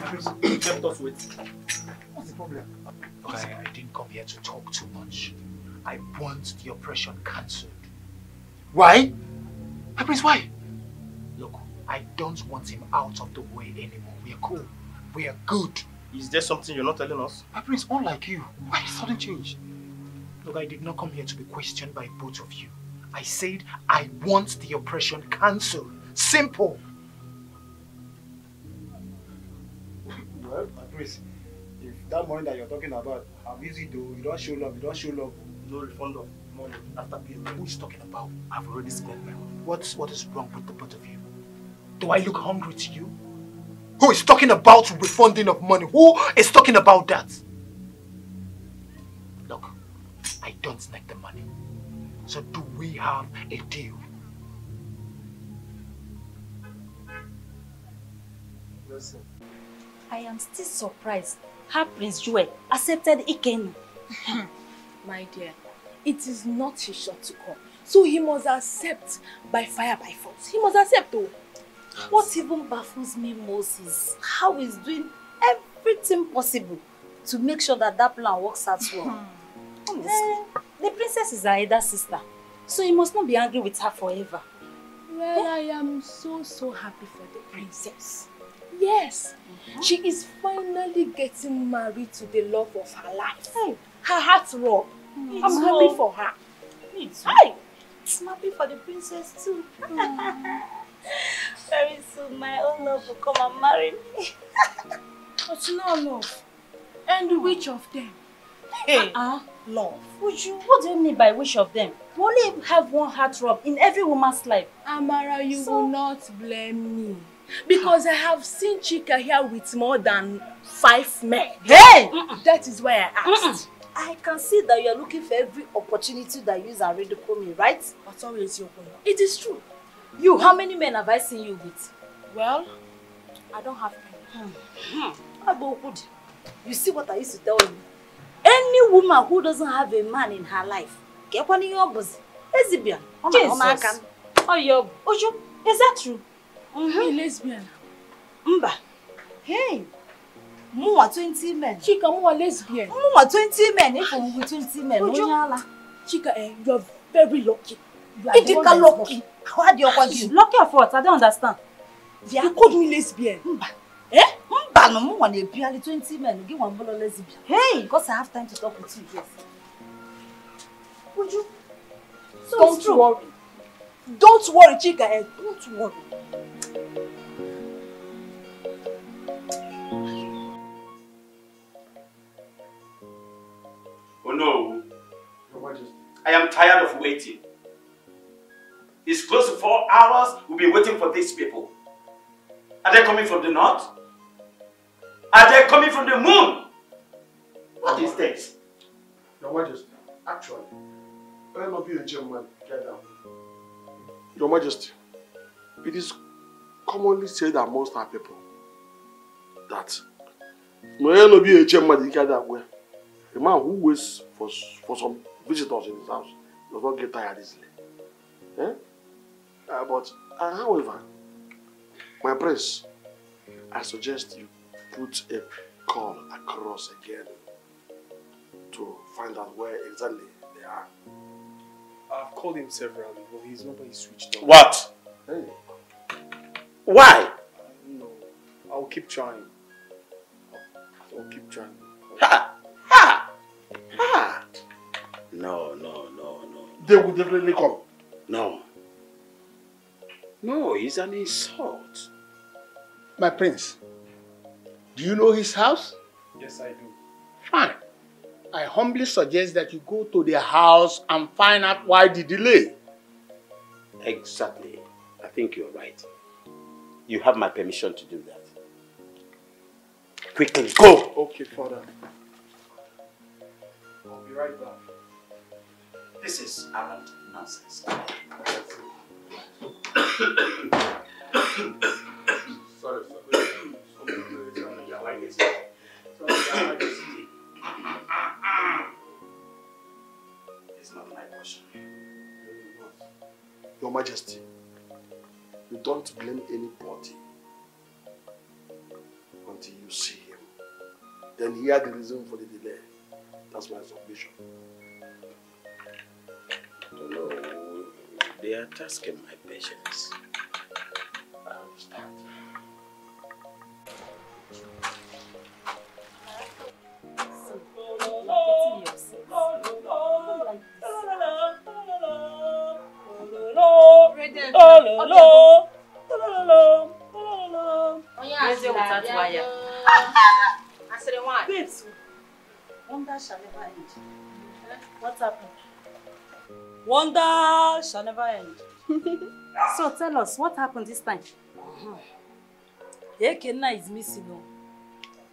Chris, you kept us waiting. What's the problem? I didn't come here to talk too much. I want the operation cancelled. Why? Prince, why? Look, I don't want him out of the way anymore. We are cool. We are good. Is there something you're not telling us? Prince, unlike you, why sudden change? Look, I did not come here to be questioned by both of you. I said I want the operation cancelled. Simple. Well, Prince, if that money that you're talking about, how easy to, you don't show love, no refund of money after payment. Who is talking about? I've already spent my money. What is wrong with the both of you? Do I look hungry to you? Who is talking about refunding of money? Who is talking about that? Look, I don't need the money. So do we have a deal? Listen. I am still surprised how Prince Joel accepted Ikenu. My dear, it is not his shot to come. So he must accept by fire, by force. He must accept though. What even baffles me most is how he's doing everything possible to make sure that that plan works out well. The princess is her elder sister, so he must not be angry with her forever. Well, I am so happy for the princess. Yes, she is finally getting married to the love of her life. Her heart's raw. I'm happy for her. Me too. Hi. I'm happy for the princess too. Very soon my own love will come and marry me. But no love. And which of them? Hey, love. What do you mean by which of them? We only have one heartthrob in every woman's life. Amara, you will not blame me. Because I have seen Chika here with more than 5 men. Hey! That is why I asked. I can see that you are looking for every opportunity that you are ridicule me, right? But always your point. It is true. You, how many men have I seen you with? Well, I don't have many. You see what I used to tell you? Any woman who doesn't have a man in her life, get one in your bosom. Lesbian. Jesus. Oh, your Ojo, is that true? Me lesbian. Mba. Hey. More 20 men. Chika, more lesbian. More 20 men. If I'm with 20 men, Ojo. Chika, you are very lucky. You are lucky. How do you call you? Lucky of what? I don't understand. You called me lesbian. Mba. Eh? Mba no more want to be 20 men. Give one bolo lesbian. Hey, because I have time to talk with you. Yes. Would you? So don't worry. Don't worry, Chika. Don't worry. Oh no. I am tired of waiting. It's close to 4 hours we've been waiting for these people. Are they coming from the north? Are they coming from the moon? What is this? Your Majesty, actually, I am not be a German. Get down. Your Majesty, it is commonly said amongst our people that no be a German. A man who waits for some visitors in his house does not get tired easily. Eh? However, my prince, I suggest you put a call across again to find out where exactly they are. I've called him several, but his number is switched off. What? Hey. Why? No, I'll keep trying. I'll keep trying. Ha! Ha! Ha! No. They will definitely come. No. No, it's an insult. My prince, do you know his house? Yes, I do. Fine. I humbly suggest that you go to their house and find out why the delay. Exactly. I think you're right. You have my permission to do that. Quickly, go! Okay, father. I'll be right back. This is arrant nonsense. Sorry. It's not my question. Your Majesty, you don't blame anybody until you see him. Then hear the reason for the delay. That's my submission. No, they are tasking my patience. I understand. Babes, wonder shall never end. What happened? Wonder shall never end. So tell us, what happened this time? Ekenna is missing. No?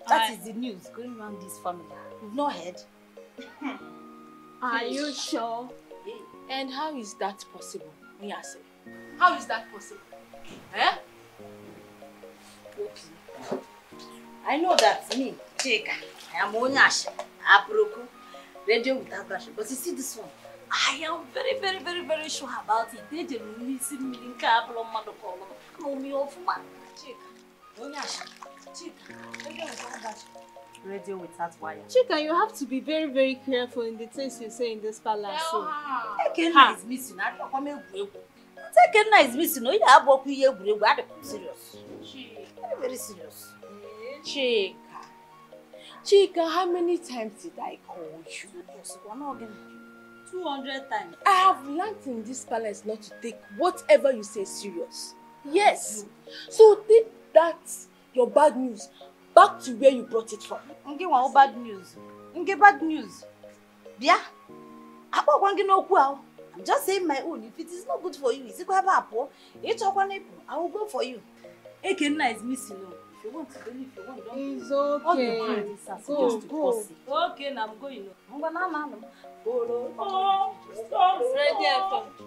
That is the news going around this family. You've not heard? Are you sure? And how is that possible? Yes. How is that possible? Eh? Okay. I know that me, Chika, I am Onyash, Abroku, radio without brush. But you see this one, I am very sure about it. They just missing me in Cablo Mandopolo. No, me off man. Chika, Onyash, Chika, radio without brush. Radio without wire. Chika, you have to be very careful in the things you say in this palace. Ekenna is missing. I don't come here. Ekenna is missing. No, you have work with you. I'm serious. Very serious. Chika, how many times did I call you? 200 times. I have learned in this palace not to take whatever you say serious. Yes. So take that, your bad news, back to where you brought it from. Nge wa bad news. Nge bad news. Bia. I'm just saying my own. If it is not good for you, it's equal to I will go for you. Ekenna is missing. If you want to believe, if you want, don't. It's okay. Go. Okay, now I'm going.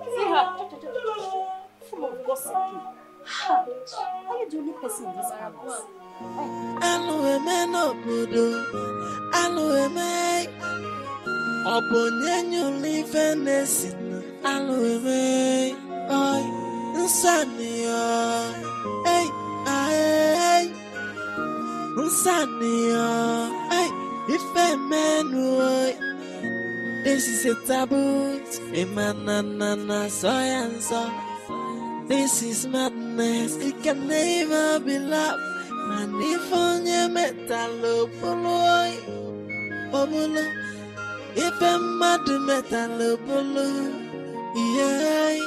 See her. Full of gossip. Are you the only person in this house? This is a taboo, a manana, so and so. This is madness, it can never be love. And if on your metal, Obolo, if a mad metal, yeah.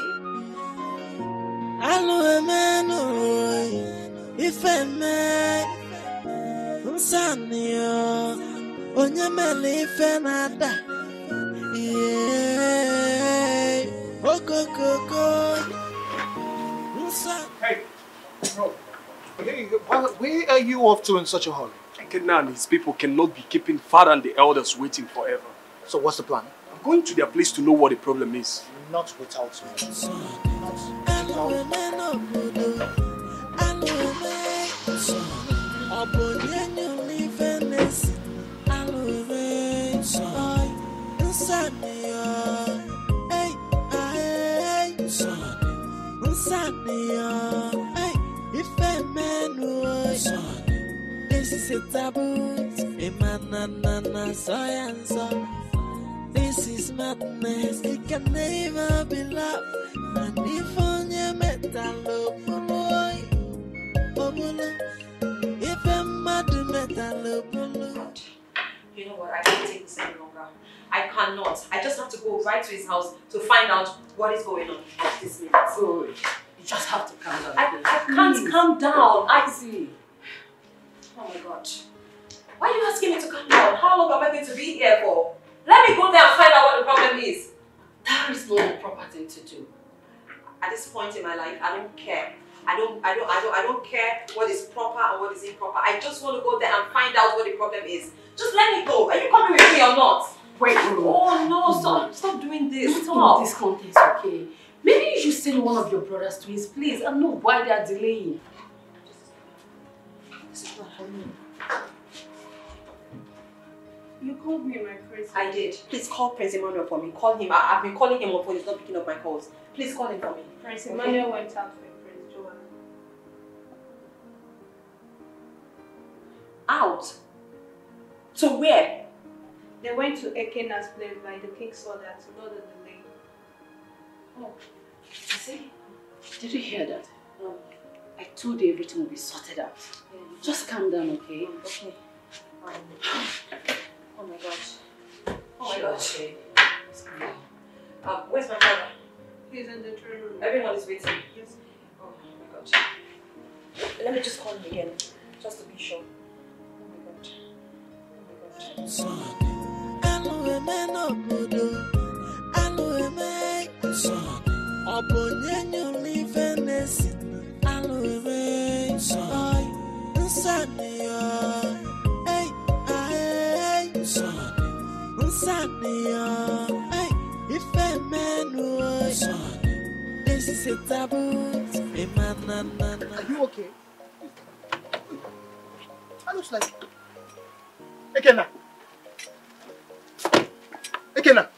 Allo, a man, if a man. Sanio, Onyamele Fenada, yeah, Okoko. Hey, bro. Hey, where are you off to in such a hurry? Ekenna and his people cannot be keeping father and the elders waiting forever. So what's the plan? I'm going to their place to know what the problem is. Not without me. This is a taboo, a manana, so and so. This is madness, it can never be love. And if on your metal, if a mad metal, you know what, I can't take this any longer. I cannot. I just have to go right to his house to find out what is going on at this minute. Good. You just have to calm down. I can't calm down. I see. Oh my God. Why are you asking me to calm down? How long am I going to be here for? Let me go there and find out what the problem is. That is not the proper thing to do. At this point in my life, I don't care. I don't care what is proper and what is improper. I just want to go there and find out what the problem is. Just let me go. Are you coming with me or not? Wait, oh no, stop doing this. Stop. This content, okay? Maybe you should send one of your brothers to his place and know why they are delaying. This is not happening. You called me my friend. I did. Please call Prince Emmanuel for me. Call him. I've been calling him on phone. He's not picking up my calls. Please call him for me. Prince Emmanuel went out with Prince Joanna. To where? They went to Ekena's place by the king's order to know the delay. Oh, you see? Did you hear that? I told you everything will be sorted out. Yeah. Just calm down, okay? Okay. Oh my gosh. Oh my gosh. Where's my father? He's in the throne room. Everyone is waiting. Yes. Oh my gosh. Let me just call him again, just to be sure. Oh my god. This is a taboo. Are you okay? That looks like Ekena. Ekena.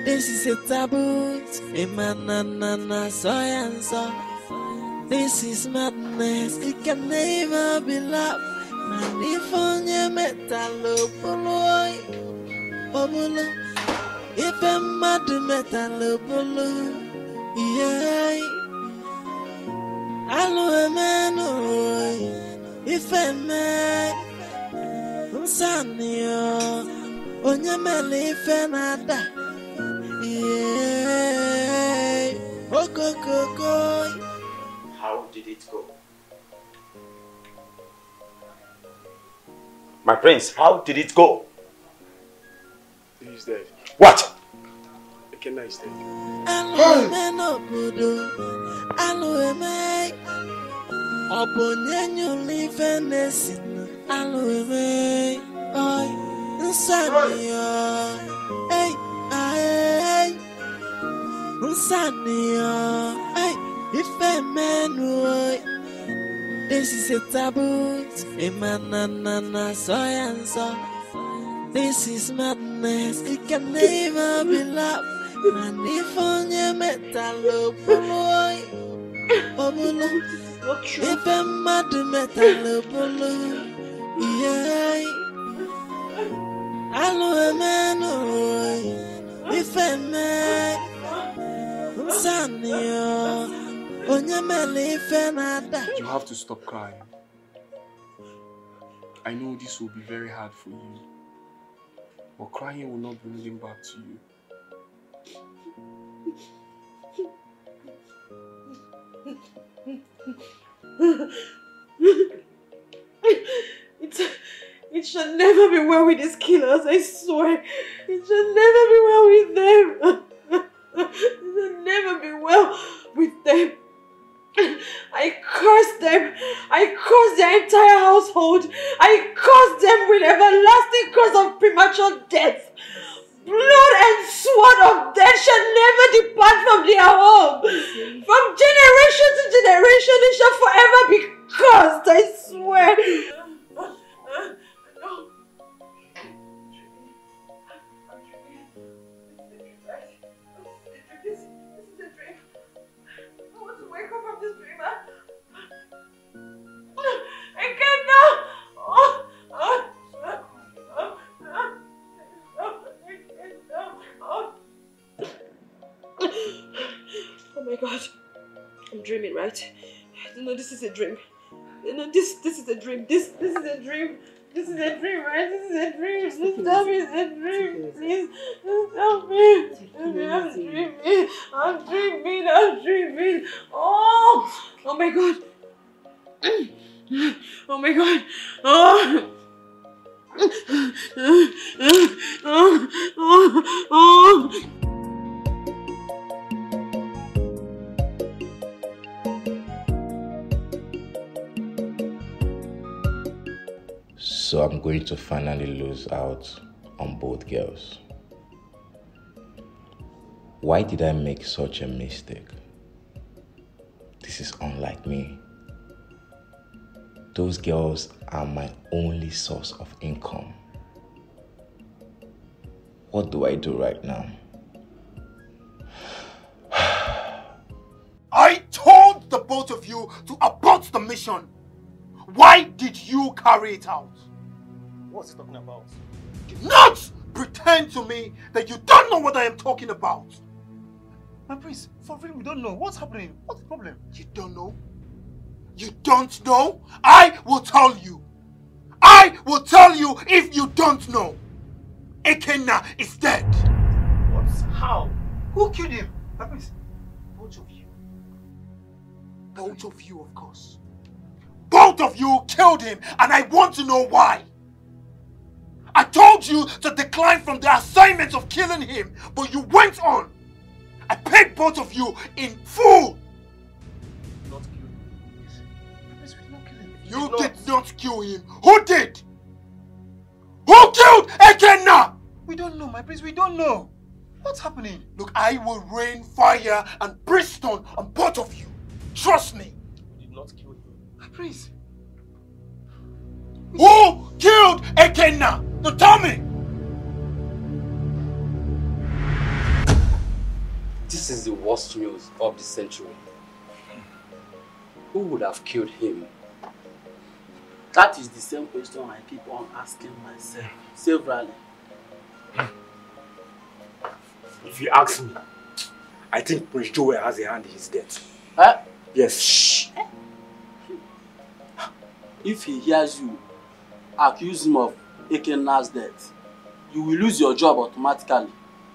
This is a taboo. This is madness. It can never be love. Man, if only metal polo, if a mad metal polo, yeah. Allo man, if a man, Sanio, on your melly fenada, yeah. Oh, How did it go? My prince, how did it go? He's dead. What? Ekena is dead. This is a taboo. This is madness. It can never be love. Man, if only metal polo, if a mad metal polo, yeah. Allo man, if a man, Sanio, on your melly fenada. You have to stop crying. I know this will be very hard for you, but crying will not bring him back to you. It should never be well with these killers, I swear. It should never be well with them. It should never be well with them. I curse them. I curse their entire household. I curse them with everlasting curse of premature death. Blood and sword of death shall never depart from their home. From generation to generation, it shall forever be cursed, I swear. This is a dream. I want to wake up from this dream. I can't now. Oh my god. I'm dreaming, right? No, this is a dream. No, this is a dream. This is a dream. This is a dream, right? This is a dream. Just tell me it's a dream. Please. Just tell me. I'm dreaming. Oh my god. Oh my god. Oh. So I'm going to finally lose out on both girls. Why did I make such a mistake? This is unlike me. Those girls are my only source of income. What do I do right now? I told the both of you to abort the mission. Why did you carry it out? What's he talking about? Do not pretend to me that you don't know what I am talking about. My prince, for real, we don't know. What's happening? What's the problem? You don't know? You don't know? I will tell you. I will tell you if you don't know. Ekenna is dead. What? How? Who killed him? My prince, both of you. Both of you, of course. Both of you killed him, and I want to know why. I told you to decline from the assignment of killing him, but you went on. I paid both of you in full. Not kill him. Yes. My prince, we did not kill him. You did not kill him. Who did? Who killed Ekenna? We don't know, my prince. We don't know. What's happening? Look, I will rain fire and brimstone on both of you. Trust me. We did not kill him. My prince. Who killed Ekenna? Now tell me. This is the worst news of the century. Who would have killed him? That is the same question I keep on asking myself severally. If you ask me, I think Prince Joel has a hand in his death. Huh? Yes. Shh. If he hears you accuse him of Ekenna's death, you will lose your job automatically.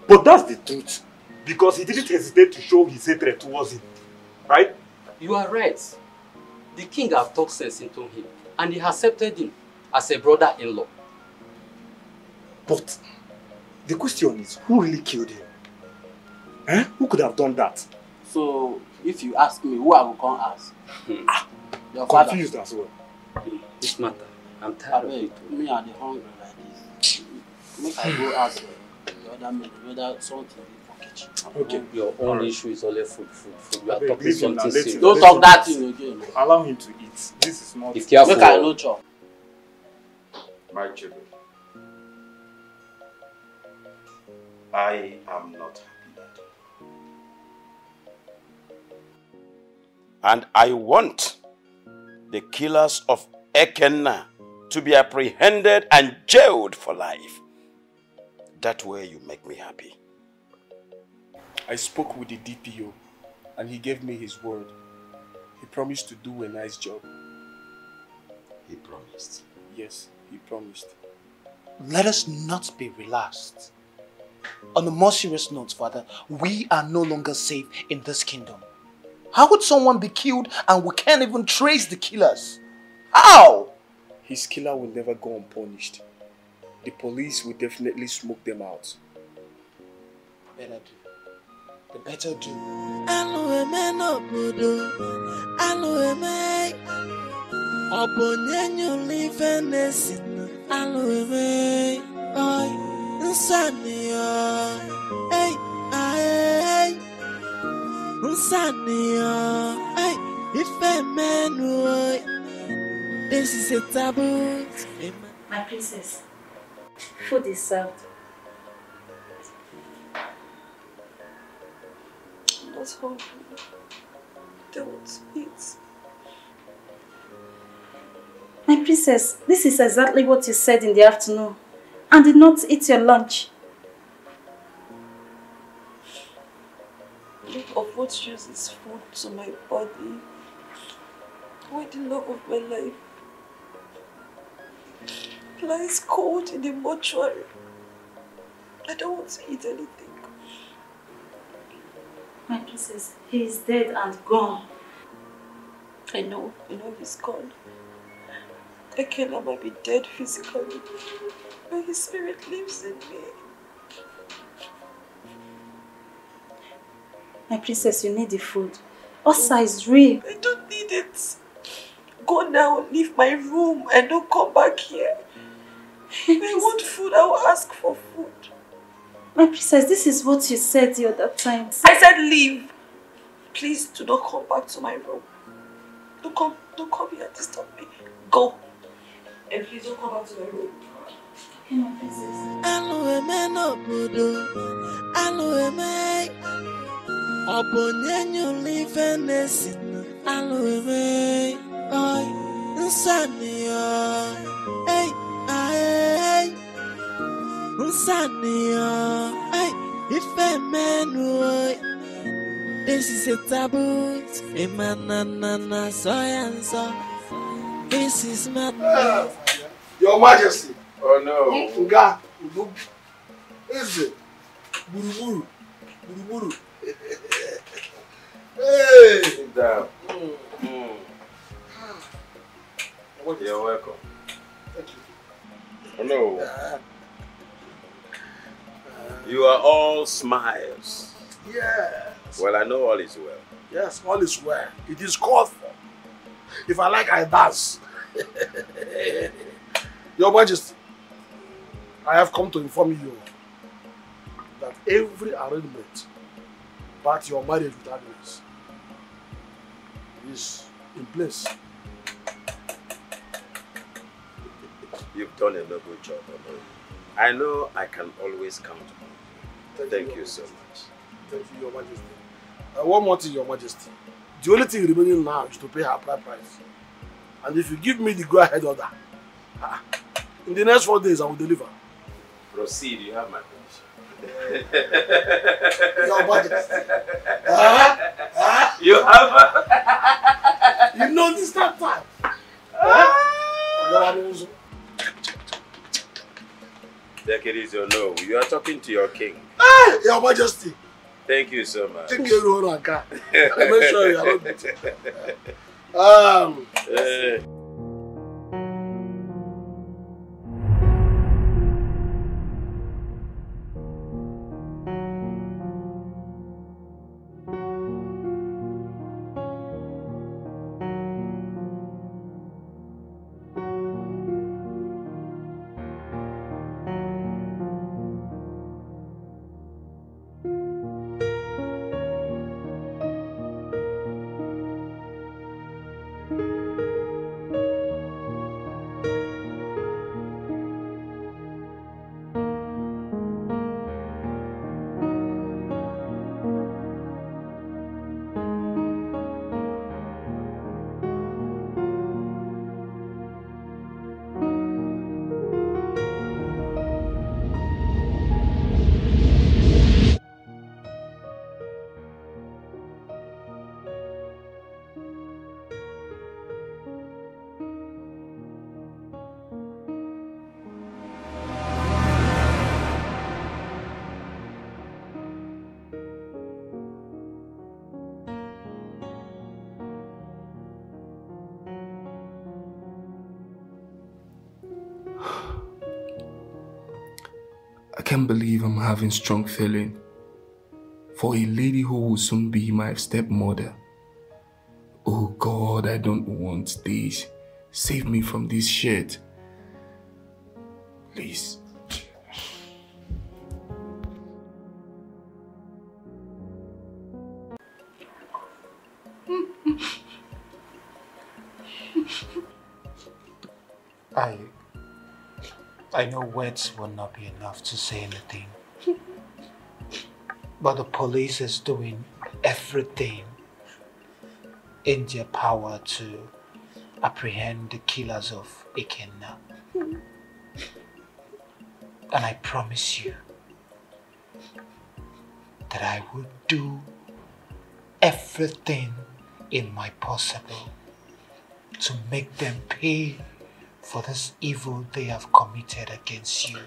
But that's the truth. Because he didn't hesitate to show his hatred towards him. Right? You are right. The king has talked sense into him and he accepted him as a brother-in-law. But the question is, who really killed him? Eh? Who could have done that? So, if you ask me, who I will come ask? Your confused as well. This matter, I'm tired of it. Me and the hungry like this. Make I go ask the other men whether something is for kitchen. Okay. Your own issue is only food. We are talking something serious. Don't talk that thing again. Allow him to eat. This is not... Be careful. Make I no chop. My children, I am not happy at all. And I want the killers of Ekenna to be apprehended and jailed for life. That way you make me happy. I spoke with the DPO and he gave me his word. He promised to do a nice job. He promised? Yes, he promised. Let us not be relaxed. On a more serious note, Father, we are no longer safe in this kingdom. How would someone be killed and we can't even trace the killers? How? His killer will never go unpunished. The police will definitely smoke them out. Better do. The better do. This is a taboo. My princess, food is served. I'm not hungry. Don't eat. My princess, this is exactly what you said in the afternoon and did not eat your lunch. Think of what uses food to my body. Why the love of my life lies cold in the mortuary. I don't want to eat anything. My princess, he is dead and gone. I know he's gone. Ekenna might be dead physically, but his spirit lives in me. My princess, you need the food. Osa is real. I don't need it. Go now, leave my room and don't come back here. If I want food, I will ask for food. My princess, this is what you said the other time. I said leave. Please do not come back to my room. Don't come here and disturb me. Go. And please don't come back to my room. Okay, my princess. This is a taboo. This is madness. Your Majesty. Oh no. Nga. Eze. Buruburu. Buruburu. Hey. Sit down. You're welcome. Thank you. Oh no. You are all smiles. Yes. Well, I know all is well. Yes, all is well. It is called for. If I like, I dance. Your Majesty, I have come to inform you that every arrangement about your marriage with Agnes is in place. You've done a noble job, Ono. I know I can always count on you. Thank you so much. Thank you, Your Majesty. One more thing, Your Majesty. The only thing remaining now is to pay her price. And if you give me the go-ahead order, in the next 4 days I will deliver. Proceed, you have my permission. Your Majesty. You have You know this that time. Take it easy, no. You are talking to your king. Your Majesty. Thank you so much. Take care of your car. Make sure you are not I can't believe I'm having strong feeling for a lady who will soon be my stepmother. Oh God, I don't want this. Save me from this shit. Please. I know words will not be enough to say anything. But the police is doing everything in their power to apprehend the killers of Ikenna. And I promise you that I will do everything in my possible to make them pay for this evil they have committed against you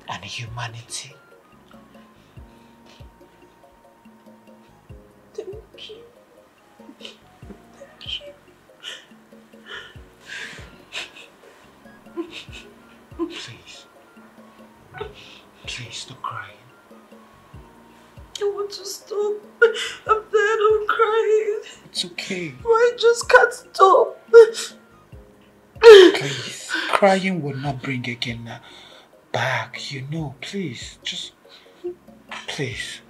and humanity. Thank you. Thank you. Please. Please stop crying. I want to stop. I'm tired of crying. It's okay. I just can't stop. Please, crying will not bring Ikenna back, you know. Please, just Please.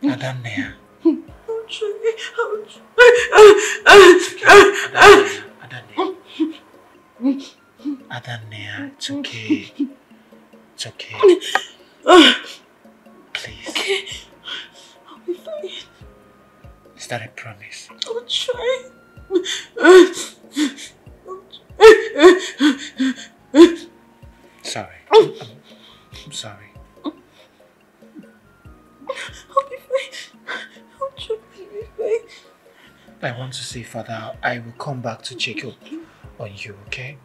Adania. Adania, it's okay. It's okay. Please. I'll be fine. Is that a promise? I'll try. Sorry. I'm sorry. I'll be fine. I'll try to be fine. I want to say, Father, I will come back to check up on you, okay?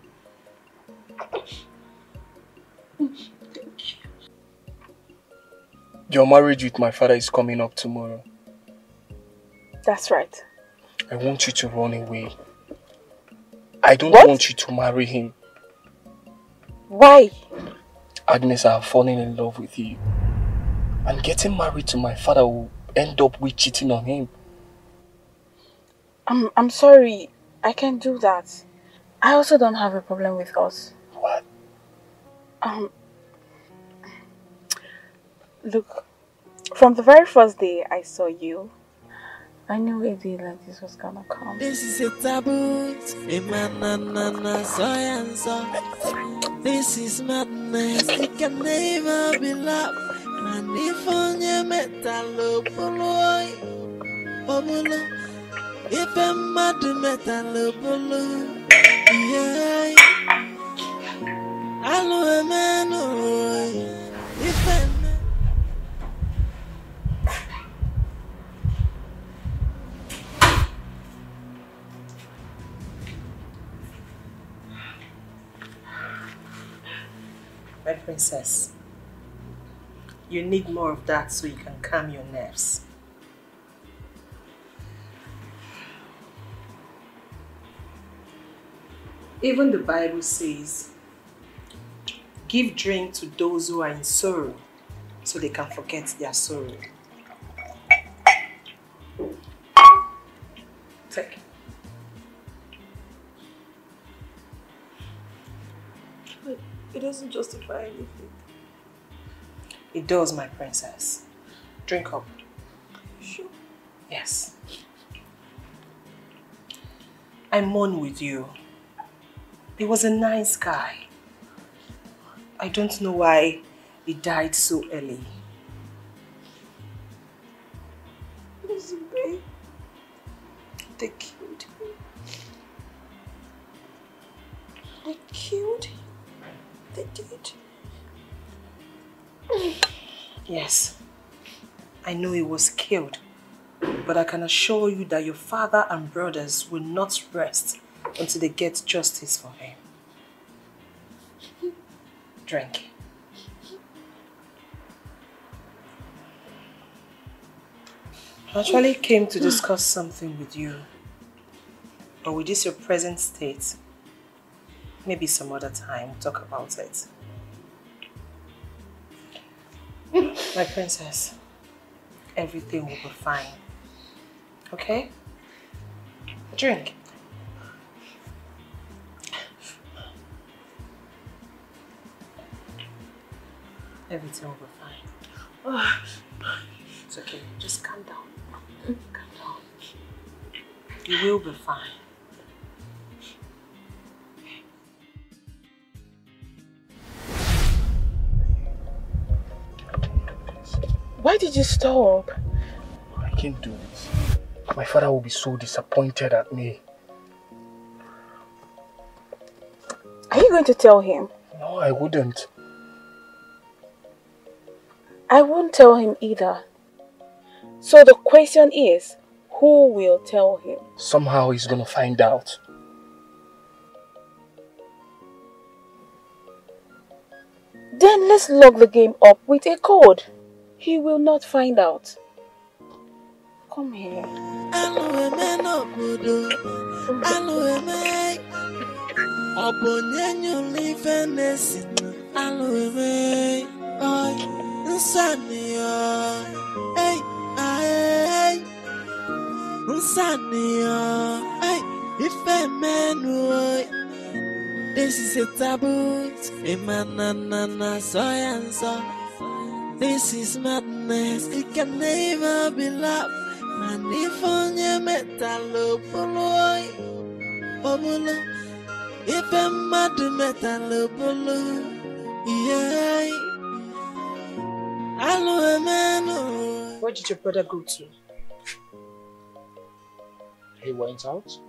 Your marriage with my father is coming up tomorrow. That's right. I want you to run away. I don't want you to marry him. Why? Agnes, I have fallen in love with you. And getting married to my father will end up with cheating on him. I'm sorry. I can't do that. I also don't have a problem with us. What? Look, from the very first day I saw you, I knew a day like this was gonna come. This is a taboo. This is madness. It can never be love. And if on your metal, if I'm mad metal, yeah. Hello, man. If I'm My princess, you need more of that so you can calm your nerves. Even the Bible says, give drink to those who are in sorrow so they can forget their sorrow. Take. But it doesn't justify anything. It does, my princess. Drink up. Sure. Yes. I mourn with you. He was a nice guy. I don't know why he died so early. Listen, babe. They killed him. They killed him. They did. Yes. I know he was killed. But I can assure you that your father and brothers will not rest until they get justice for him. Drink. I actually came to discuss something with you. But with this your present state, maybe some other time we'll talk about it. My princess, everything will be fine. Okay? Drink. Everything will be fine. It's okay. Just calm down. Calm down. You will be fine. Why did you stop? I can't do this. My father will be so disappointed at me. Are you going to tell him? No, I wouldn't. I won't tell him either. So the question is, who will tell him? Somehow he's gonna find out. Then let's lock the game up with a code. He will not find out. Come here. This is a taboo. A man, na, so. This is madness, it can never be love. And if on your metal, Obolo, if I'm mad metal, Obolo, yeah. Hello, man. Where did your brother go to? He went out?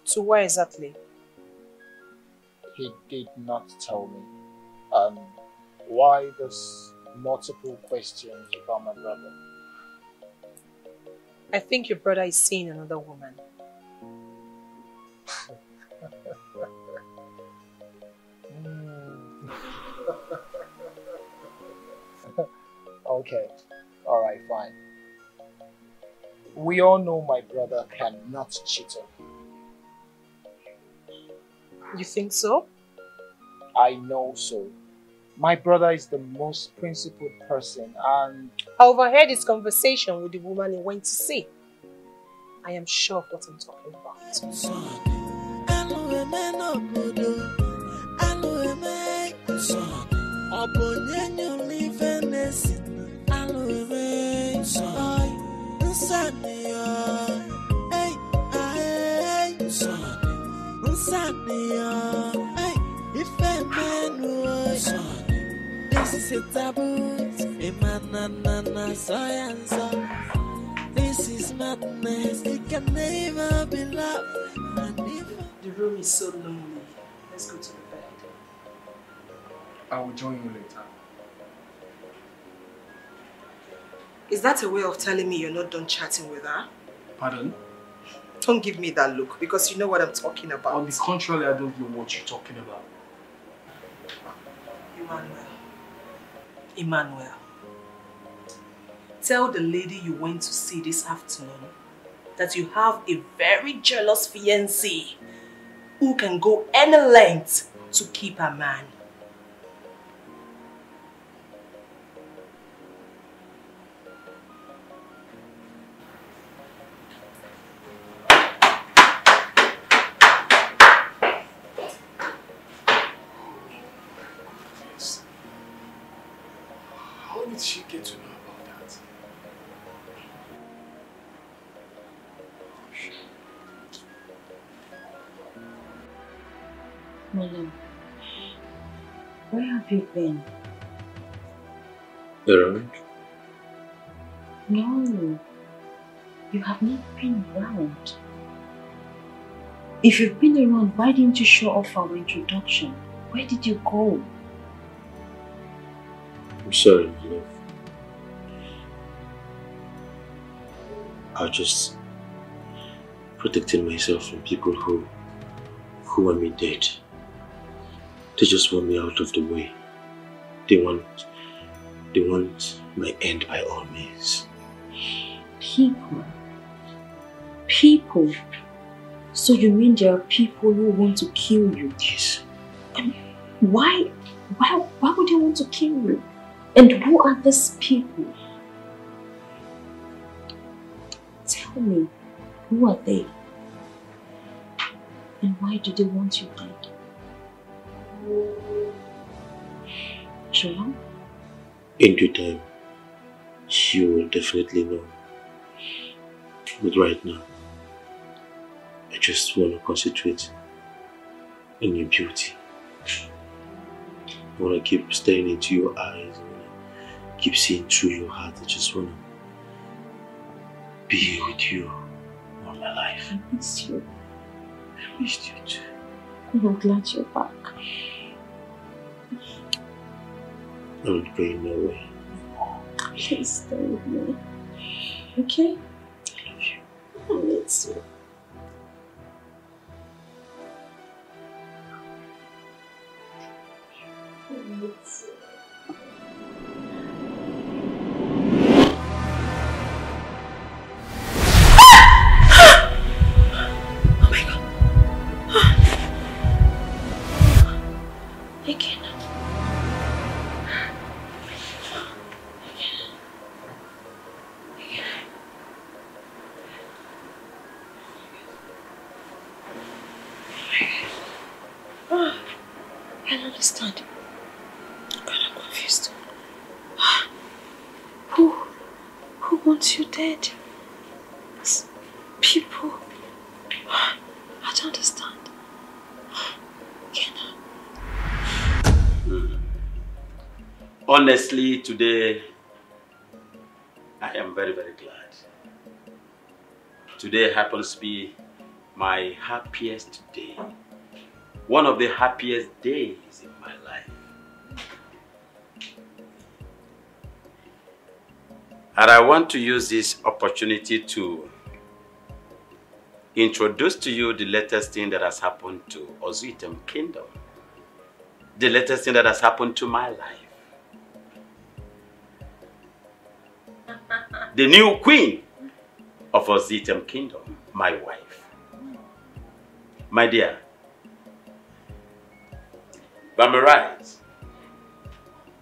To where exactly? He did not tell me. And why there's multiple questions about my brother? I think your brother is seeing another woman. Okay, alright, fine. We all know my brother cannot cheat on me. You think so? I know so. My brother is the most principled person and... I overheard his conversation with the woman he went to see. I am sure of what I'm talking about. This is a taboo, a man, science. This is madness, it can never be love. The room is so lonely. Let's go to the bed. I will join you later. Is that a way of telling me you're not done chatting with her? Pardon? Don't give me that look, because you know what I'm talking about. On the contrary, I don't know what you're talking about. Emmanuel. Tell the lady you went to see this afternoon that you have a very jealous fiancé who can go any length to keep her man. How did she get to know about that? Molo, where have you been? Around? No, you have not been around. If you've been around, why didn't you show off our introduction? Where did you go? I'm sorry, love. I was just protecting myself from people who want me dead. They just want me out of the way. They want my end by all means. People? People? So you mean there are people who want to kill you? Yes. And why would they want to kill you? And who are these people? Tell me, who are they? And why do they want you dead? Shola? In due time, you will definitely know. But right now, I just want to concentrate on your beauty. I want to keep staring into your eyes. I want to keep seeing through your heart. I just want to be here with you all my life. I miss you. I missed you too. I'm glad you're back. I'm not going nowhere. Please stay with me. Okay? I love you. I miss you. I don't understand. I'm confused. want you dead. People, I don't understand. Honestly, today, I am very, very glad. Today happens to be my happiest day. One of the happiest days in my life. And I want to use this opportunity to introduce to you the latest thing that has happened to Ozuitem Kingdom. The latest thing that has happened to my life. The new queen of Ozuitem Kingdom, my wife. My dear, Bamarais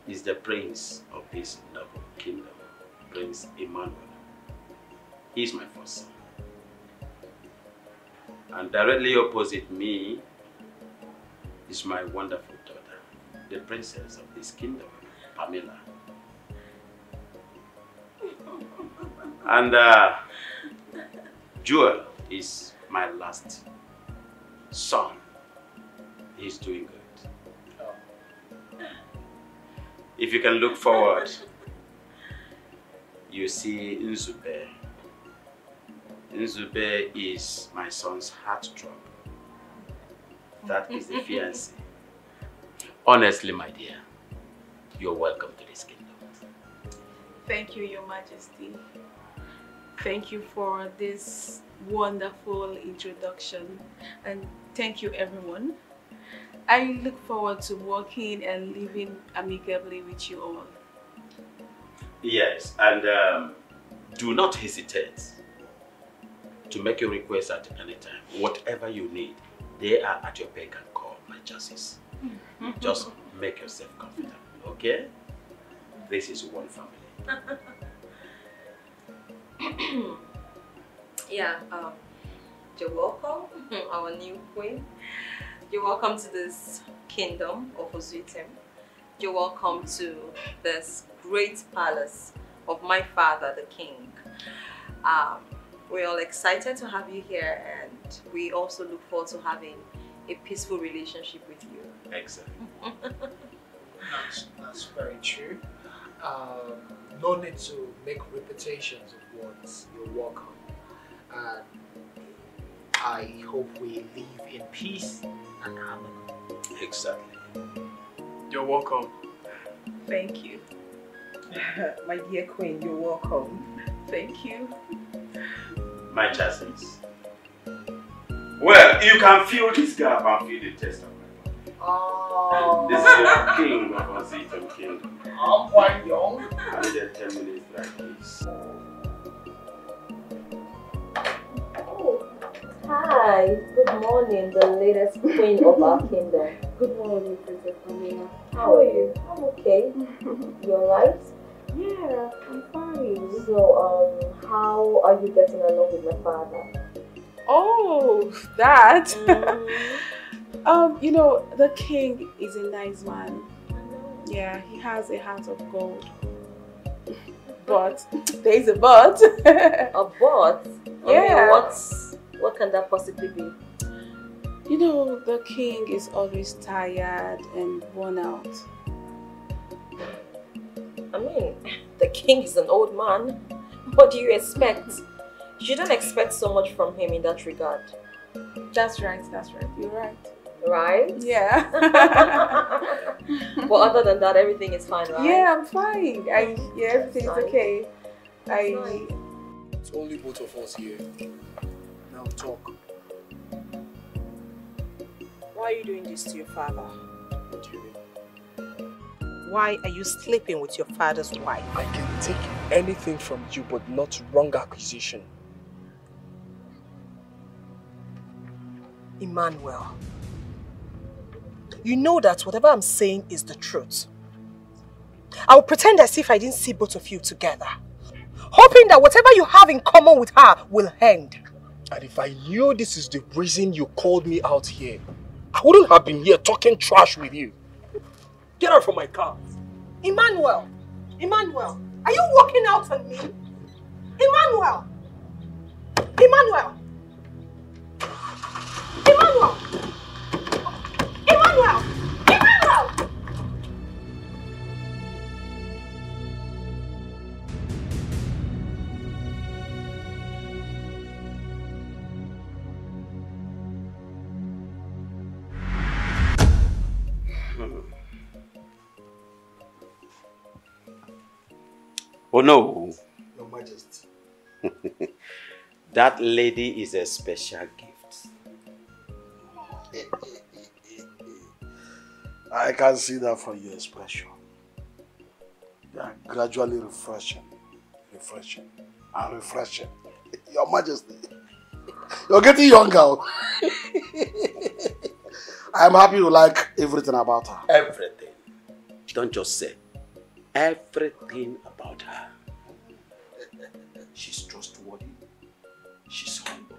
is the prince of this noble kingdom, Prince Emmanuel. He is my first son. And directly opposite me is my wonderful daughter, the princess of this kingdom, Pamela. And Joel is my last son. He's doing good. If you can look forward, you see Nzube. Nzube is my son's heartthrob. That is the fiancé. Honestly, my dear, you're welcome to this kingdom. Thank you, Your Majesty. Thank you for this wonderful introduction, and thank you, everyone. I look forward to working and living amicably with you all. Yes, and do not hesitate to make your request at any time. Whatever you need, they are at your beck and call, my justice. Just make yourself comfortable, okay? This is one family. Yeah, you're welcome, our new queen. You're welcome to this kingdom of Ozuitem. You're welcome to this great palace of my father, the king. We're all excited to have you here, and we also look forward to having a peaceful relationship with you. Excellent. That's very true. No need to make repetitions of words. You're welcome. And I hope we live in peace and harmony. Exactly. You're welcome. Thank you. My dear queen, you're welcome. Thank you. My justice. Well, you can feel this gap and feel the taste of my body. Oh. This is your king of Ozuitem Kingdom. I'm quite young. I needed 10 minutes like this. Hi, good morning, the latest queen of our kingdom. Good morning, Princess Pamela. How are you? I'm okay. You alright? Yeah, I'm fine. So, how are you getting along with my father? Oh, that. You know, the king is a nice man. Yeah, he has a heart of gold. But there is a but. A but? Yeah. What can that possibly be? You know, the king is always tired and worn out. I mean, the king is an old man. What do you expect? You don't expect so much from him in that regard. That's right, you're right. Right? Yeah. But other than that, everything is fine, right? Yeah, I'm fine. Everything's okay. It's only both of us here. Now talk. Why are you doing this to your father? What do you mean? Why are you sleeping with your father's wife? I can take anything from you, but not wrong accusation. Emmanuel, you know that whatever I'm saying is the truth. I'll pretend as if I didn't see both of you together, hoping that whatever you have in common with her will end. And if I knew this is the reason you called me out here, I wouldn't have been here talking trash with you. Get out from my car. Emmanuel, are you walking out on me? Emmanuel! Emmanuel! Emmanuel! Emmanuel! Emmanuel! Oh no. Your Majesty. That lady is a special gift. I can see that from your expression. You are gradually refreshing, and refreshing. Your Majesty, you're getting younger. I'm happy you like everything about her. Everything. Don't just say. Everything about her. She's trustworthy. She's humble.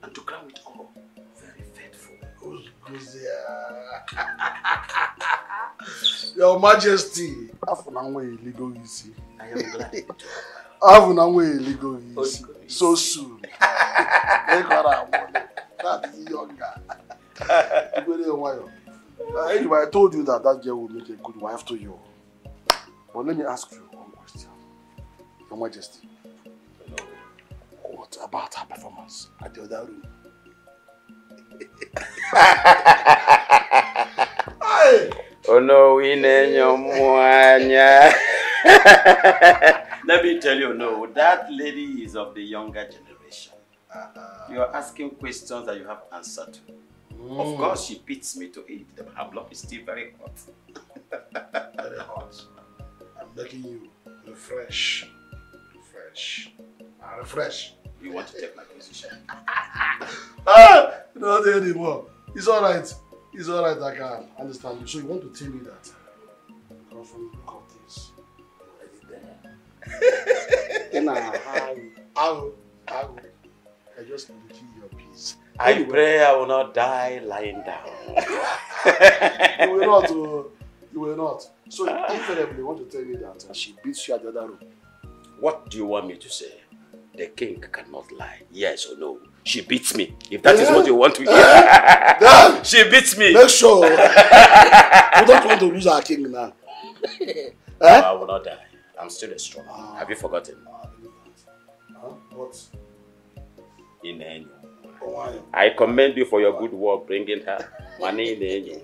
And to crown it all, very faithful. Your Majesty, I am glad. So soon. That is younger. Anyway, I told you that girl will make a good wife to you. But let me ask you one question. Your Majesty, what about her performance at the other room? Oh no, let me tell you, no, that lady is of the younger generation. You are asking questions that you have answered to. Of course, she beats me to it. Her blood is still very hot. Very hot. I'm making you refresh. Refresh. You want to take my position? Not anymore. It's alright. It's alright, I can understand you. So you want to tell me that because from the look of this, you're already there. I just need to kill your peace. I pray I will not die lying down. You will not. You will not. So invariably you want to tell me that she beats you at the other room. What do you want me to say? The king cannot lie. Yes or no? She beats me. If that is what you want to hear. She beats me. Make sure. We don't want to lose our king now. No, I will not die. I'm still a strong man. Have you forgotten? What? In I commend you for your good work bringing her money in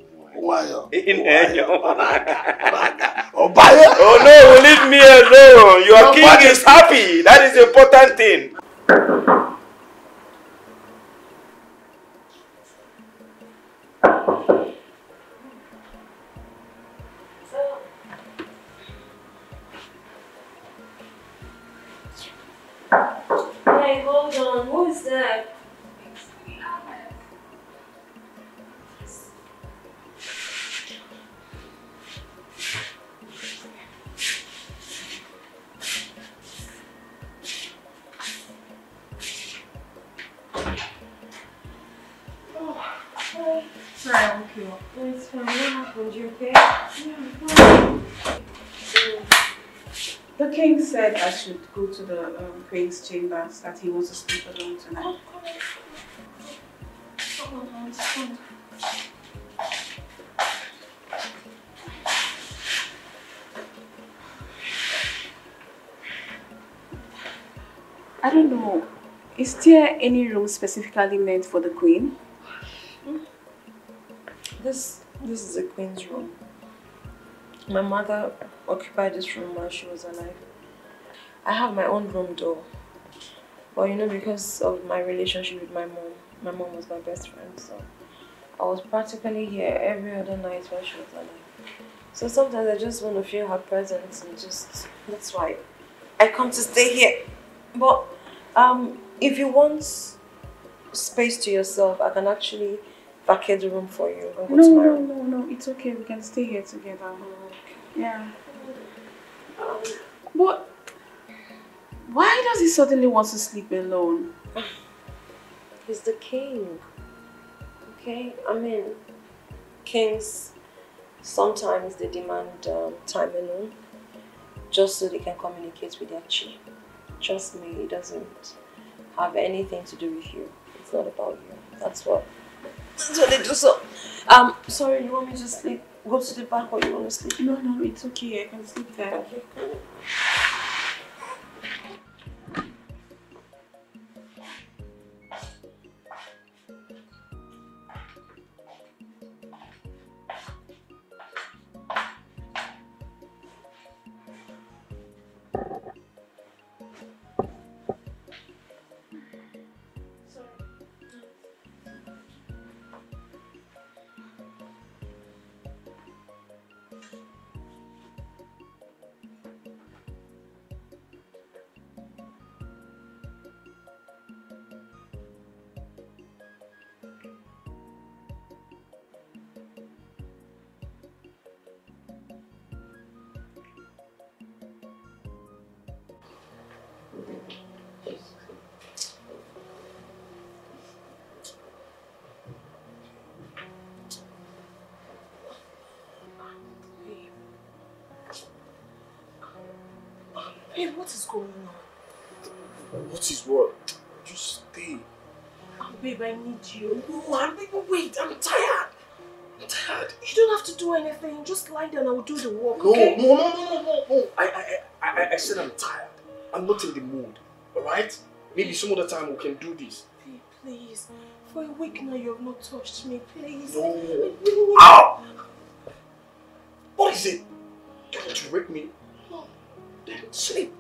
Oh no, leave me alone. Your king is happy. That is the important thing. Hey, hold on. Who is that? Sorry, I woke you up. No, it's fine. What happened? You okay? Yeah, fine. The king said I should go to the queen's chambers, that he wants to sleep alone tonight. Come on, come. I don't know. Is there any room specifically meant for the queen? This is the queen's room. My mother occupied this room while she was alive. I have my own room though. But you know, because of my relationship with my mom was my best friend, so I was practically here every other night while she was alive. So sometimes I just want to feel her presence and that's why I come to stay here. But if you want space to yourself, I can actually vacate the room for you and go to my room. No, it's okay. We can stay here together. Yeah. But why does he suddenly want to sleep alone? He's the king. Okay? I mean, kings, sometimes they demand time alone just so they can communicate with their chief. Trust me, it doesn't have anything to do with you. It's not about you. That's what they do. So, sorry, you want me to sleep? Go to the back or you want to sleep? No, it's okay. I can sleep there. Okay, cool. Babe, what is going on? What is what? Just stay. Oh, babe, I need you. No, wait, I'm tired. I'm tired. You don't have to do anything. Just lie down and I'll do the work, No, okay? no. I said I'm tired. I'm not in the mood. Alright? Maybe some other time we can do this. Babe, please. For a week now you have not touched me, please. No. I really need Ow! What is it? You want to rape me? No. Then sleep.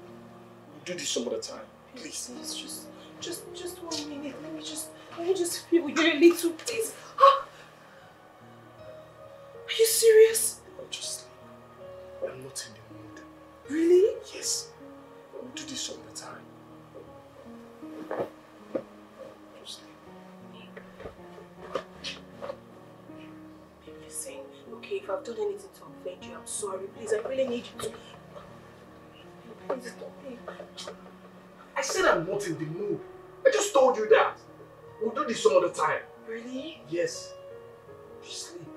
We'll do this some other time. Please. Just 1 minute. Let me just feel you a little, please. Are you serious? I'm just sleep. I'm not in the mood. Really? Yes. We'll do this some other time. Just sleep. Babe, listen. Okay, if I've done anything to offend you, I'm sorry. Please, I really need you to... Please stop me. I said I'm not in the mood. I just told you that. We'll do this some other time. Really? Yes. Just sleep.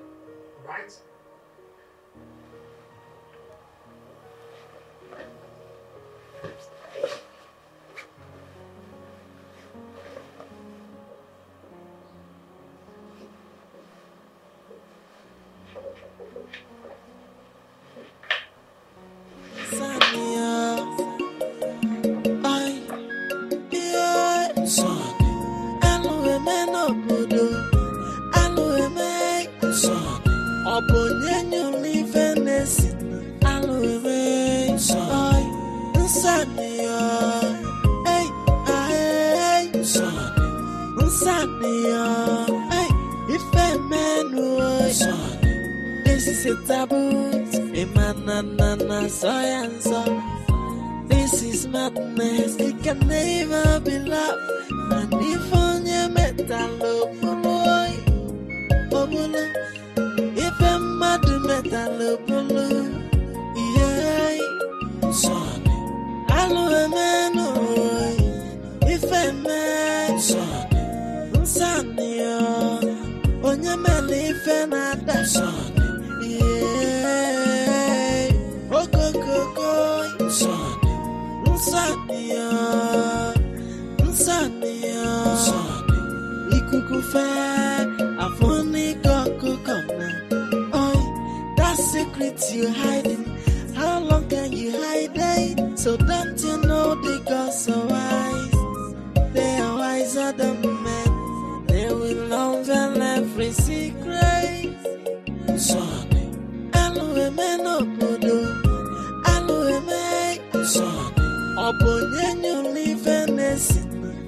Right? This is a taboo, this is madness, it can never be love. And if on your metal, if I'm mad metal, yeah, son, hello, man, if I'm mad, son, on your melly fenada, son, yeah, oh, go, son, son, ikukufe, afoni kokukona. Oh, that secret you hiding, how long can you hide it? So don't you know the gods are wise? They are wiser than men. They will unveil every secret. Son, alueme no bodo, alueme, son. Upon you live in this,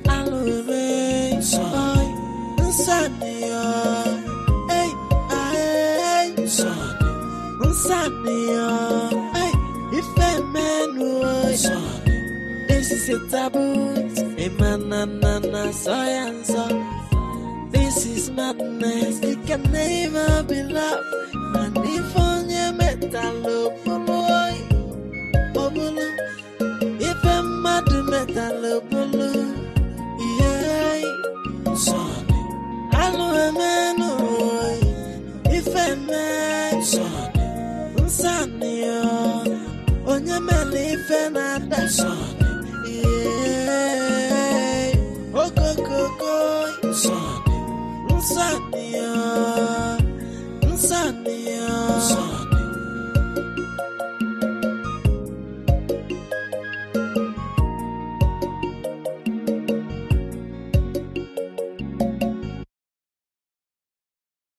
alueme, son. Nsania, hey, son. Nsania, hey, if a man was son. This is a taboo, a man, science. This is madness, it can never be love. And if on your metal, if I'm mad metal, yeah, son, hello, man, if I'm mad, son, Sanya, on your melly fenada, son.